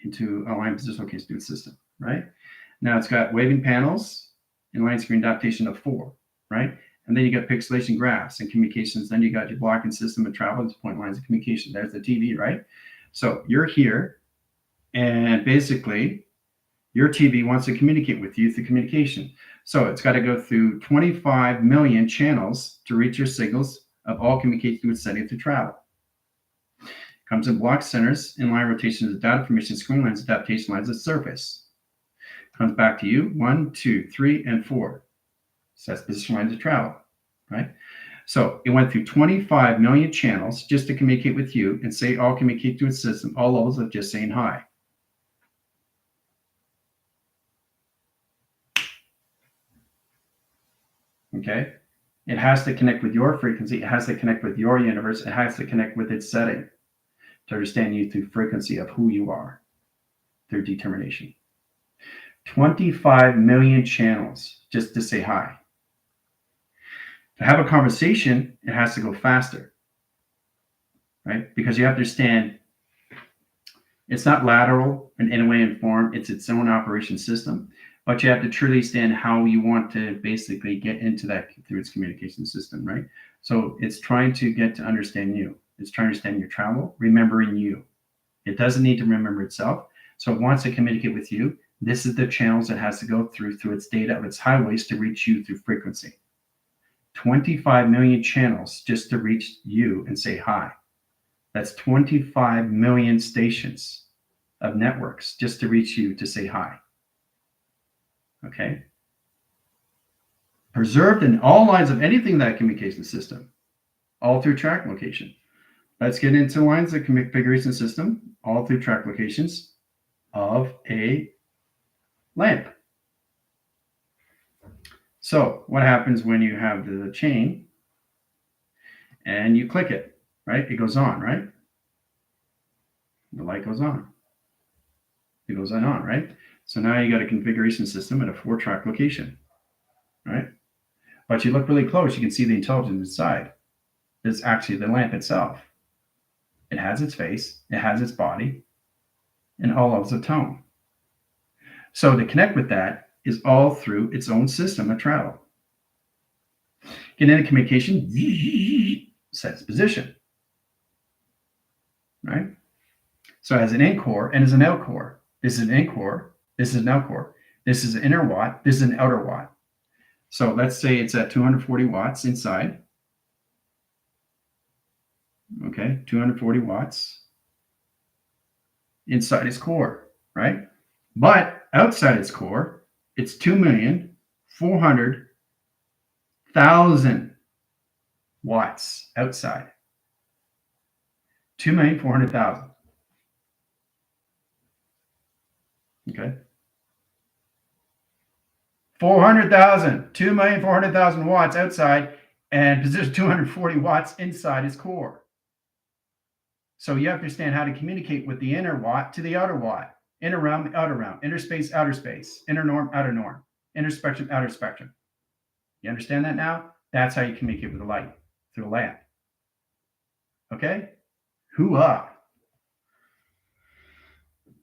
into a line position location to its system, right? Now it's got waving panels and line screen adaptation of 4, right? And then you got pixelation graphs and communications. Then you got your blocking system and travel to point lines of communication. There's the TV, right? So you're here, and basically your TV wants to communicate with you through communication. So it's got to go through 25 million channels to reach your signals of all communication through its setting to travel. Comes in block centers, inline rotations of data formation, screen lines, adaptation lines of surface. Comes back to you, 1, 2, 3, and 4. Sets position lines of travel, right? So it went through 25 million channels just to communicate with you and say all communicate to its system, all levels of just saying hi. Okay? It has to connect with your frequency. It has to connect with your universe. It has to connect with its setting to understand you through frequency of who you are, through determination. 25 million channels just to say hi. To have a conversation, it has to go faster, right? Because you have to understand it's not lateral in any way and form. It's its own operation system. But you have to truly understand how you want to basically get into that through its communication system, right? So it's trying to get to understand you. It's trying to understand your travel, remembering you. It doesn't need to remember itself. So it wants to communicate with you. This is the channels it has to go through its data of its highways to reach you through frequency. 25 million channels just to reach you and say hi. That's 25 million stations of networks just to reach you to say hi. Okay? Preserved in all lines of anything in that communication system, all through track location. Let's get into lines of configuration system, all through track locations of a lamp. So what happens when you have the chain and you click it, right? It goes on, right? The light goes on. It goes on, right? So now you got a configuration system at a 4-track location, right? But you look really close, you can see the intelligence inside. It's actually the lamp itself. It has its face, it has its body, and all levels of tone. So to connect with that is all through its own system of travel. Kinetic communication sets position, right? So it has an in core and is an out core. This is an in core, this is an out core. This is an inner watt, this is an outer watt. So let's say it's at 240 watts inside. Okay, 240 watts inside its core, right? But outside its core, it's 2,400,000 watts outside. 2,400,000. Okay. 2,400,000 watts outside, and position 240 watts inside its core. So you have to understand how to communicate with the inner watt to the outer watt, inner realm, outer realm, inner space, outer space, inner norm, outer norm, inner spectrum, outer spectrum. You understand that now? That's how you communicate with the light, through the lamp. Okay? Hoo-ah.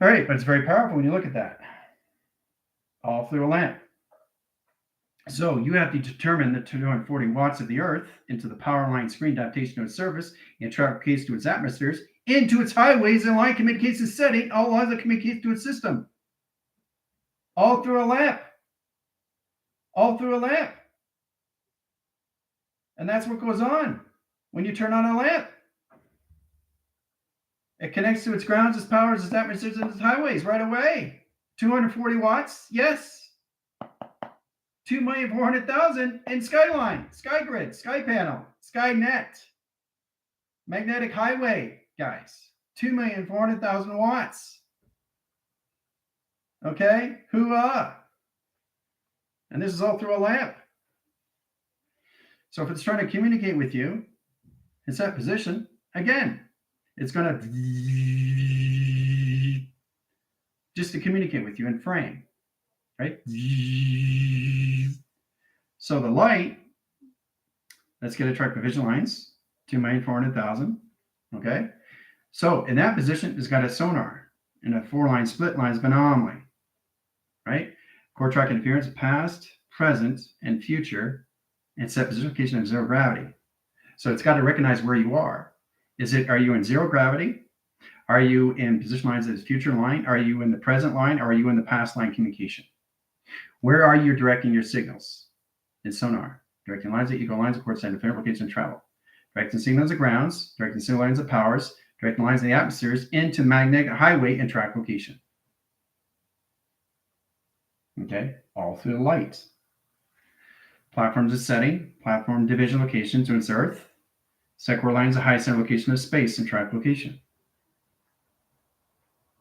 All right, but it's very powerful when you look at that. All through a lamp. So you have to determine the 240 watts of the Earth into the power line screen adaptation to its surface, and traffic case to its atmospheres, into its highways and line communications setting, all lines that communicate to its system. All through a lamp. All through a lamp. And that's what goes on when you turn on a lamp. It connects to its grounds, its powers, its atmospheres, and its highways right away. 240 watts, yes. 2,400,000 in Skyline, SkyGrid, SkyPanel, SkyNet, magnetic highway, guys. 2,400,000 watts. Okay, hoo-ah. And this is all through a lamp. So if it's trying to communicate with you, it's that position. Again, it's going to just to communicate with you in frame, right? So the light, let's get attractive vision lines, 2,400,000. Okay. So in that position, it's got a sonar and a 4-line split lines anomaly, right? Core track interference, past, present, and future, and set position location of zero gravity. So it's got to recognize where you are. Are you in zero gravity? Are you in position lines as future line? Are you in the present line? Or are you in the past line communication? Where are you directing your signals? In sonar, directing lines at equal lines of course, interference, location, and travel. Directing signals of grounds, directing signal lines of powers, directing lines in the atmospheres into magnetic highway and track location. Okay, all through the light. Platforms of setting, platform division location to its Earth. Set core lines of high center location of space and track location.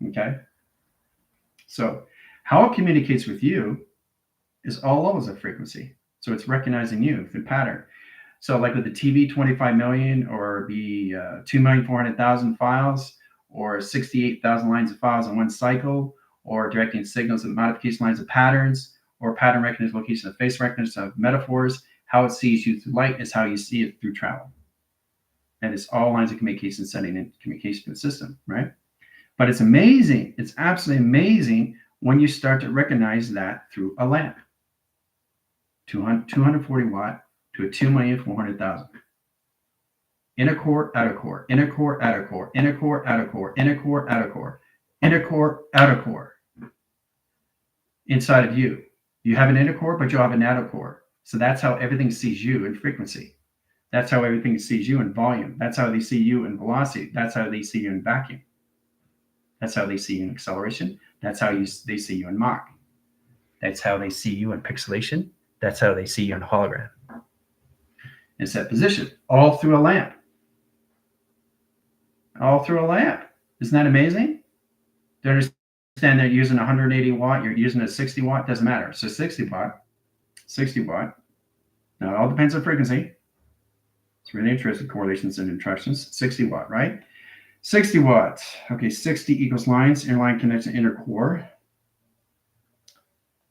Okay, so how it communicates with you is all levels of frequency. So it's recognizing you through pattern. So like with the TV, 25 million or the 2,400,000 files or 68,000 lines of files in one cycle, or directing signals and modification lines of patterns, or pattern recognition, location of face recognition of metaphors. How it sees you through light is how you see it through travel. And it's all lines of communication setting and communication to the system, right? But it's amazing. It's absolutely amazing when you start to recognize that through a lamp. 240 watt to a 2,400,000. Inner core, outer core, inner core, outer core, inner core, outer core, inner core, outer core, inner core, outer core. Inside of you. You have an inner core, but you'll have an outer core. So that's how everything sees you in frequency. That's how everything sees you in volume. That's how they see you in velocity. That's how they see you in vacuum. That's how they see you in acceleration. That's how they see you in Mach. That's how they see you in pixelation. That's how they see you in hologram. It's that position, all through a lamp. All through a lamp. Isn't that amazing? To understand they're using 180 watt, you're using a 60 watt, doesn't matter. So 60 watt. Now it all depends on frequency. It's really interesting, correlations and interactions. 60 watt, right? 60 watts. Okay, 60 equals lines, inner line connects to inner core.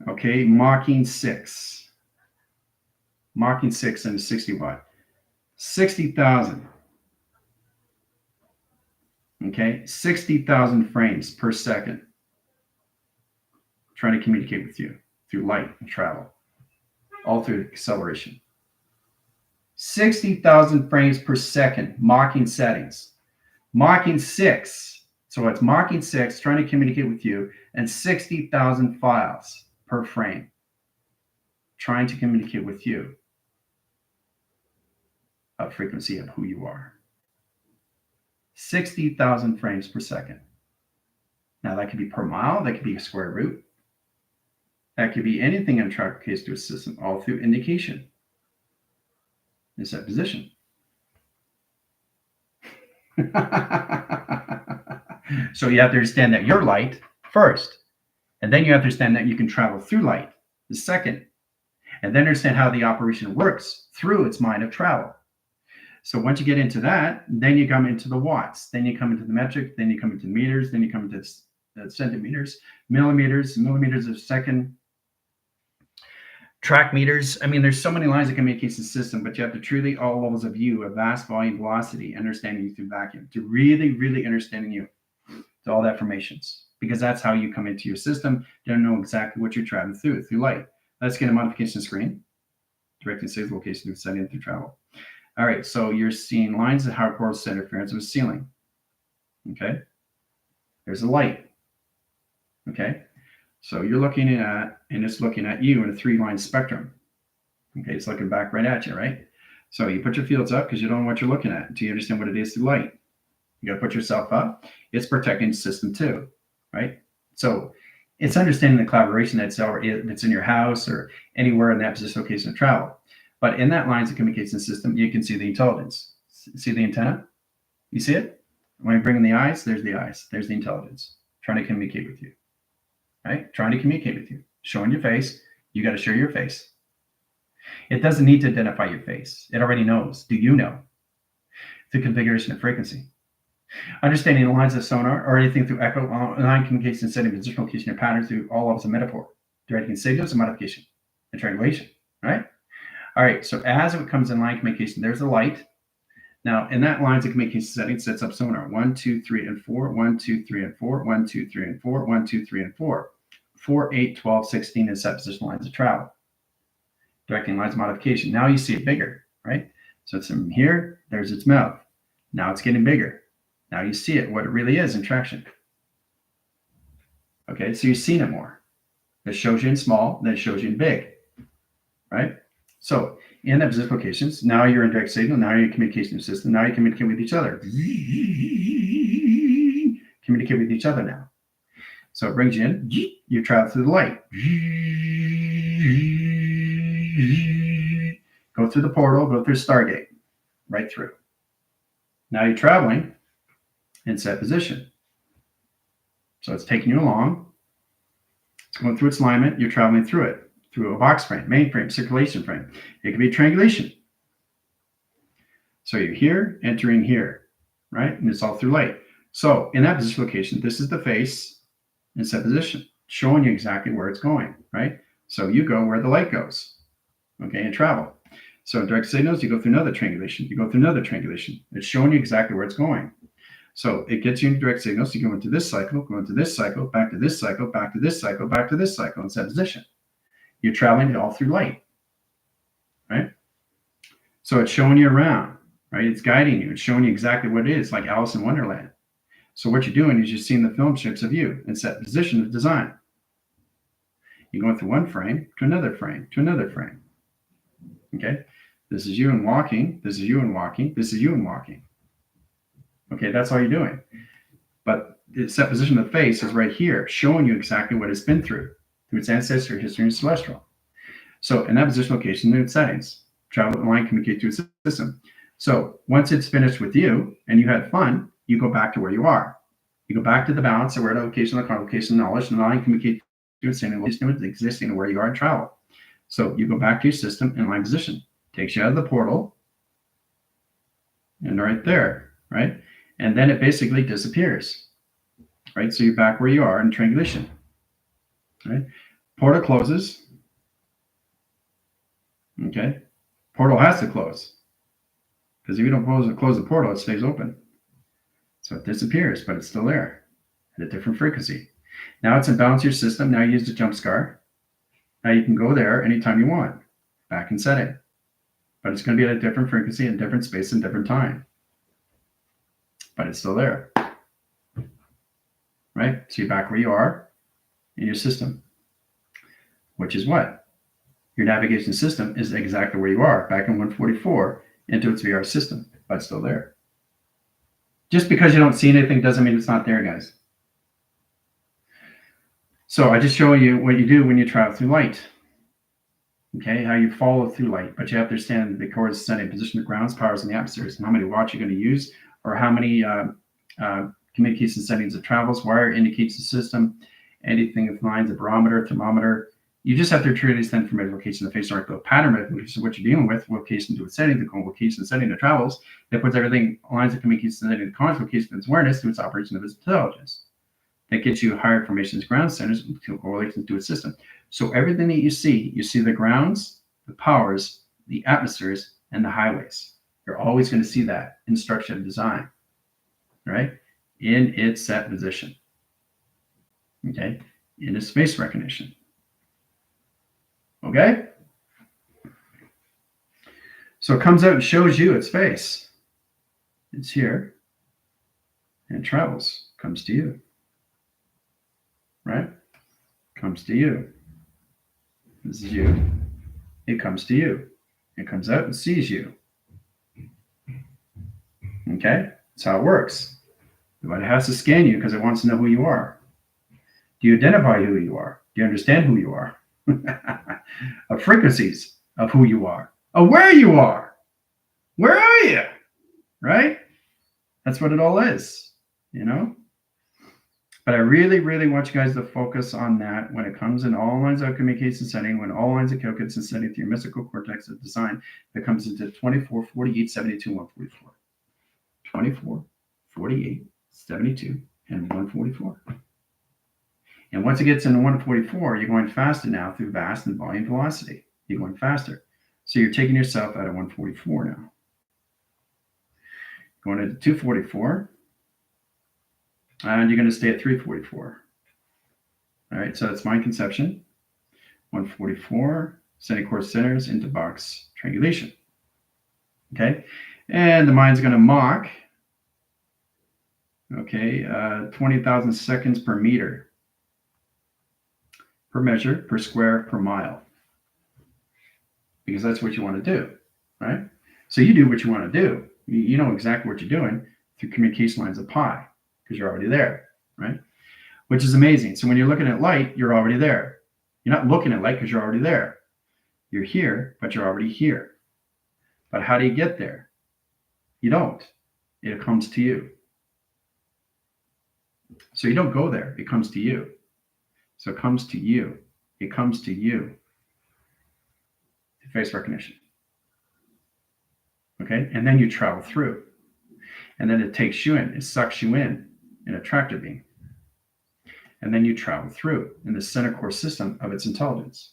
Okay, Maching 6. Maching 6 and a 60 watt. 60,000. Okay, 60,000 frames per second. Trying to communicate with you through light and travel. All through acceleration. 60,000 frames per second, Maching settings. Maching 6. So it's Maching 6 trying to communicate with you, and 60,000 files per frame trying to communicate with you a frequency of who you are. 60,000 frames per second. Now that could be per mile, that could be a square root. That could be anything in a travel case to a system, all through indication in set position. So you have to understand that you're light first, and then you have to understand that you can travel through light the second, and then understand how the operation works through its mind of travel. So once you get into that, then you come into the watts, then you come into the metric, then you come into meters, then you come into centimeters, millimeters of a second, track meters. I mean, there's so many lines of communication system, but you have to truly all levels of you, a vast volume velocity, understanding you through vacuum, to really, really understanding you to all that formations, because that's how you come into your system. You don't know exactly what you're traveling through light. Let's get a modification screen, directing saves location through setting through travel. All right, so you're seeing lines of high portal interference with ceiling. Okay, there's a light. Okay, so you're looking at, and it's looking at you in a 3-line spectrum. Okay, it's looking back right at you, right? So you put your fields up because you don't know what you're looking at until you understand what it is through light. You got to put yourself up. It's protecting the system too, right? So it's understanding the collaboration that's in your house or anywhere in that position location of travel. But in that lines of communication system, you can see the intelligence. See the antenna? You see it? When you bring in the eyes, there's the eyes. There's the intelligence trying to communicate with you, right? Trying to communicate with you. Showing your face. You got to show your face. It doesn't need to identify your face. It already knows. Do you know? The configuration of frequency. Understanding the lines of sonar or anything through echo, line communication, setting positional location and patterns through all levels of metaphor, directing signals and modification and triangulation, right? All right, so as it comes in line communication, there's a light. Now, in that lines of communication setting, sets up sonar 1, 2, 3, and 4, 1, 2, 3, and 4, 1, 2, 3, and 4, 1, 2, 3, and 4, 4, 8, 12, 16, and set position lines of travel, directing lines of modification. Now you see it bigger, right? So it's from here, there's its mouth. Now it's getting bigger. Now you see it, what it really is in traction. Okay, so you've seen it more. It shows you in small, then it shows you in big, right? So in that position locations, now you're in direct signal, now you're in communication system, now you communicate with each other. Communicate with each other now. So it brings you in, you travel through the light. Go through the portal, go through Stargate, right through. Now you're traveling in set position. So it's taking you along. It's going through its alignment. You're traveling through it, through a box frame, main frame, circulation frame. It could be triangulation. So you're here, entering here, right? And it's all through light. So in that position location, this is the face in set position, showing you exactly where it's going, right? So you go where the light goes, okay, and travel. So in direct signals, you go through another triangulation. You go through another triangulation. It's showing you exactly where it's going. So it gets you into direct signals. You go into this cycle, go into this cycle, back to this cycle, back to this cycle, back to this cycle in set position. You're traveling all through light, right? So it's showing you around, right? It's guiding you. It's showing you exactly what it is, like Alice in Wonderland. So what you're doing is you're seeing the film strips of you in set position of design. You're going through one frame to another frame to another frame. Okay? This is you and walking. This is you and walking. This is you and walking. Okay, that's all you're doing. But the set position of the face is right here, showing you exactly what it's been through its ancestry, history, and celestial. So in that position location, in its settings, travel line, communicate to its system. So once it's finished with you and you had fun, you go back to where you are. You go back to the balance, aware location, the location, knowledge, and line communicate to its existing where you are in travel. So you go back to your system in line position. Takes you out of the portal, and right there, right? And then it basically disappears, right? So you're back where you are in triangulation, right? Portal closes, okay? Portal has to close, because if you don't close the portal, it stays open. So it disappears, but it's still there at a different frequency. Now it's in balance your system. Now you use the jump scar. Now you can go there anytime you want, back in setting. But it's going to be at a different frequency, in different space, and different time. But it's still there, right? So you're back where you are in your system, which is what? Your navigation system is exactly where you are, back in 144 into its VR system, but it's still there. Just because you don't see anything doesn't mean it's not there, guys. So I just show you what you do when you travel through light. Okay, how you follow through light, but you have to understand the coordinates, setting, position of grounds, powers, and the atmospheres, and how many watts you're going to use, or how many communication settings it travels, wire indicates the system, anything with lines, a barometer, thermometer. You just have to treat these then from location to phase arc pattern modification, what you're dealing with, location to a setting, the location setting that travels, that puts everything lines of communication setting, the conscious location of its awareness to its operation of its intelligence. That gets you higher information's ground centers to correlation to its system. So everything that you see the grounds, the powers, the atmospheres, and the highways. You're always going to see that in structure and design, right? In its set position, okay? In its space recognition, okay? So it comes out and shows you its face. It's here, and it travels, comes to you, right? Comes to you. This is you. It comes to you. It comes out and sees you. Okay? That's how it works. But it has to scan you because it wants to know who you are. Do you identify who you are? Do you understand who you are? Of frequencies of who you are. Of where you are. Where are you? Right? That's what it all is. You know? But I really, really want you guys to focus on that when it comes in all lines of communication setting, when all lines of calculus and setting through your mystical cortex of design that comes into 24, 48, 72, 144. 24, 48, 72, and 144. And once it gets into 144, you're going faster now through vast and volume velocity. You're going faster. So you're taking yourself out of 144 now. Going into 244. And you're going to stay at 344. All right, so that's mind conception. 144, setting course centers into box triangulation. Okay, and the mind's going to mock, okay, 20,000 seconds per meter, per measure, per square, per mile. Because that's what you want to do, right? So you do what you want to do. You know exactly what you're doing through communication lines of pi. Because you're already there, right? Which is amazing. So when you're looking at light, you're already there. You're not looking at light because you're already there. You're here, but you're already here. But how do you get there? You don't. It comes to you. So you don't go there. It comes to you. So it comes to you. It comes to you. Face recognition. Okay? And then you travel through. And then it takes you in. It sucks you in a tractor beam. And then you travel through in the center core system of its intelligence.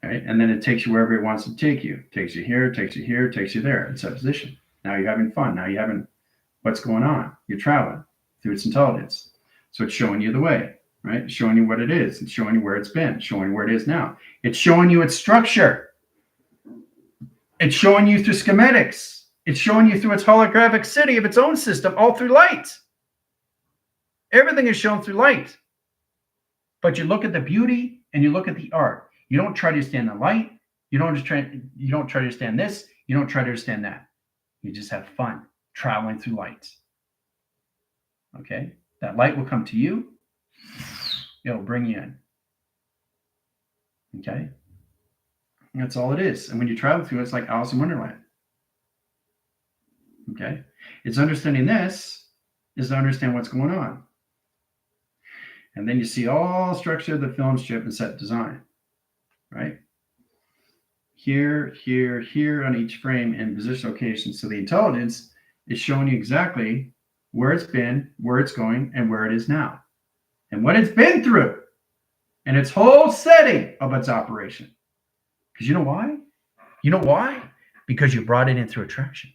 Right? And then it takes you wherever it wants to take you. Takes you here, takes you here, takes you there. It's that position. Now you're having fun. Now you're having what's going on. You're traveling through its intelligence. So it's showing you the way, right? It's showing you what it is. It's showing you where it's been, showing you where it is now. It's showing you its structure. It's showing you through schematics. It's showing you through its holographic city of its own system, all through light. Everything is shown through light. But you look at the beauty and you look at the art. You don't try to understand the light. You don't try to understand this. You don't try to understand that. You just have fun traveling through light. Okay? That light will come to you. It'll bring you in. Okay? And that's all it is. And when you travel through it, it's like Alice in Wonderland. Okay? It's understanding this is to understand what's going on. And then you see all structure of the film strip and set design, right? Here, here, here on each frame and position location. So the intelligence is showing you exactly where it's been, where it's going, and where it is now. And what it's been through. And its whole setting of its operation. Because you know why? You know why? Because you brought it in through attraction.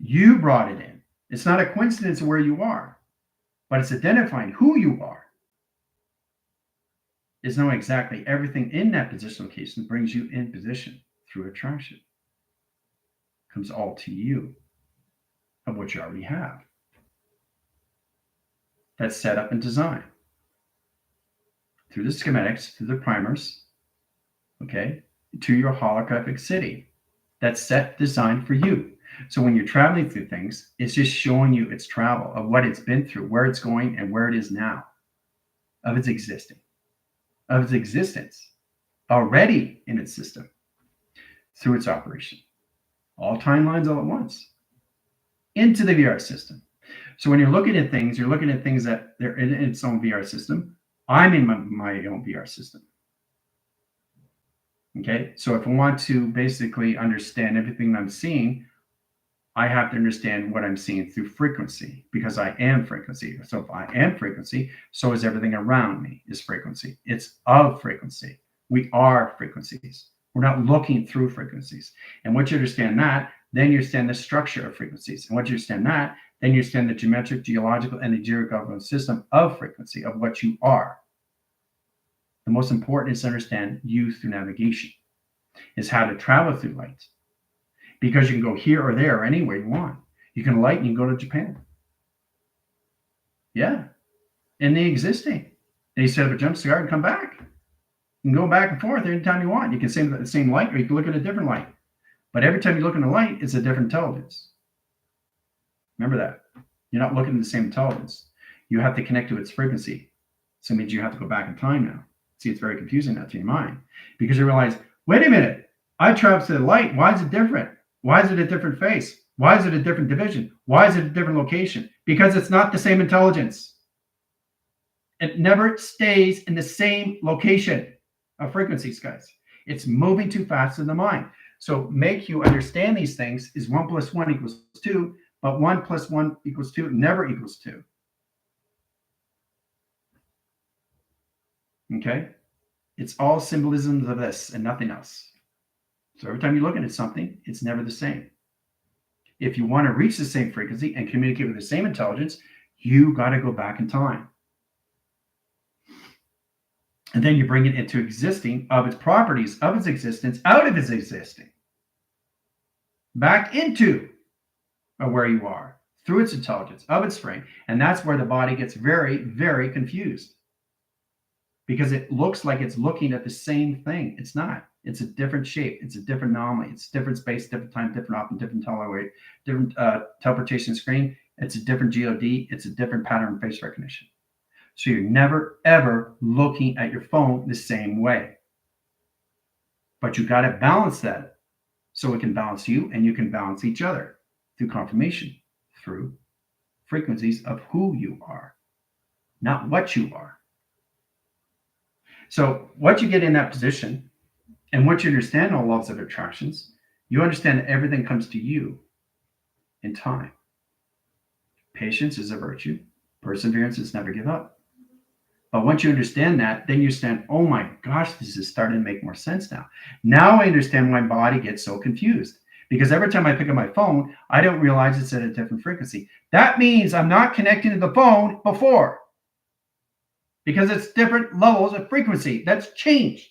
You brought it in. It's not a coincidence of where you are. But it's identifying who you are. Is knowing exactly everything in that position location brings you in position through attraction. Comes all to you of what you already have. That's set up and design. Through the schematics, through the primers, okay, to your holographic city. That's set, designed for you. So when you're traveling through things, it's just showing you its travel of what it's been through, where it's going, and where it is now, of its existing, of its existence, already in its system, through its operation. All timelines all at once, into the VR system. So when you're looking at things that they're in its own VR system. I'm in my own VR system. Okay, so if I want to basically understand everything I'm seeing, I have to understand what I'm seeing through frequency, because I am frequency. So if I am frequency, so is everything around me is frequency. It's of frequency. We are frequencies. We're not looking through frequencies. And once you understand that, then you understand the structure of frequencies. And once you understand that, then you understand the geometric, geological, and the geographical system of frequency, of what you are. The most important is to understand you through navigation, is how to travel through light. Because you can go here or there or anywhere you want. You can light and you can go to Japan. Yeah. And the existing. And you set up a jump start and come back. You can go back and forth anytime you want. You can see the same light, or you can look at a different light. But every time you look in the light, it's a different intelligence. Remember that. You're not looking at the same intelligence. You have to connect to its frequency. So it means you have to go back in time now. See, it's very confusing now to your mind. Because you realize, wait a minute, I traveled to the light. Why is it different? Why is it a different face? Why is it a different division? Why is it a different location? Because it's not the same intelligence. It never stays in the same location of frequencies, guys. It's moving too fast in the mind. So make you understand these things is 1 + 1 = 2, but 1 + 1 = 2 never equals 2. Okay? It's all symbolisms of this and nothing else. So every time you're looking at something, it's never the same. If you want to reach the same frequency and communicate with the same intelligence, you got to go back in time. And then you bring it into existing of its properties, of its existence, out of its existing. Back into where you are, through its intelligence, of its frame. And that's where the body gets very, very confused. Because it looks like it's looking at the same thing. It's not. It's a different shape. It's a different anomaly. It's different space, different time, different often, different telemetry, different teleportation screen. It's a different GOD. It's a different pattern of face recognition. So you're never, ever looking at your phone the same way. But you got to balance that so it can balance you and you can balance each other through confirmation, through frequencies of who you are, not what you are. So once you get in that position, and once you understand all laws of attractions, you understand that everything comes to you in time. Patience is a virtue. Perseverance is never give up. But once you understand that, then you understand, oh my gosh, this is starting to make more sense now. Now I understand why my body gets so confused. Because every time I pick up my phone, I don't realize it's at a different frequency. That means I'm not connecting to the phone before. Because it's different levels of frequency. That's changed.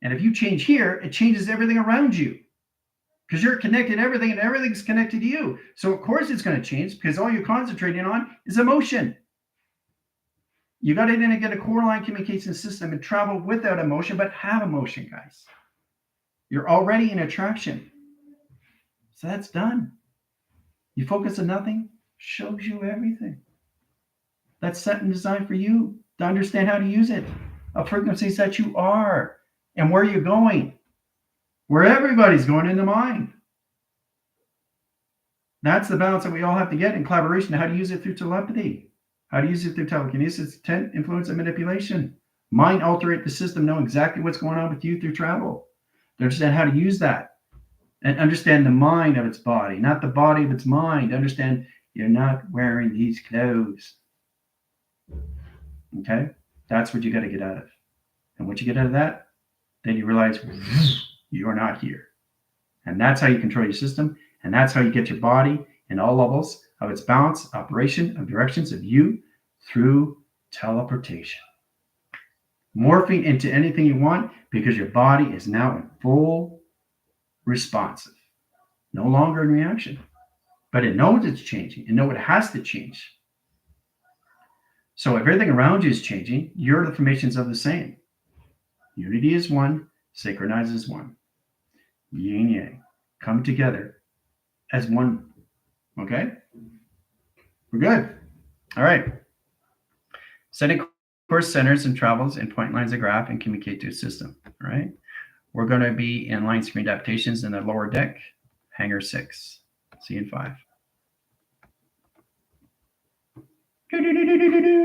And if you change here, it changes everything around you. Because you're connected to everything and everything's connected to you. So of course it's going to change because all you're concentrating on is emotion. You got to then get a core line communication system and travel without emotion, but have emotion, guys. You're already in attraction. So that's done. You focus on nothing, shows you everything. That's set and designed for you to understand how to use it. Of frequencies that you are and where you're going. Where everybody's going in the mind. That's the balance that we all have to get in collaboration. How to use it through telepathy. How to use it through telekinesis, intent, influence, and manipulation. Mind alterate the system, know exactly what's going on with you through travel. To understand how to use that. And understand the mind of its body, not the body of its mind. Understand you're not wearing these clothes. Okay? That's what you got to get out of. And once you get out of that, then you realize you're not here. And that's how you control your system. And that's how you get your body in all levels of its balance, operation, of directions of you through teleportation. Morphing into anything you want because your body is now in full responsive. No longer in reaction. But it knows it's changing. It knows it has to change. So if everything around you is changing, your informations are the same. Unity is one, synchronized is one. Yin yang come together as one. Okay? We're good. All right. Setting course centers and travels and point lines of graph and communicate to a system. All right. We're going to be in line screen adaptations in the lower deck, hangar 6. See you in 5.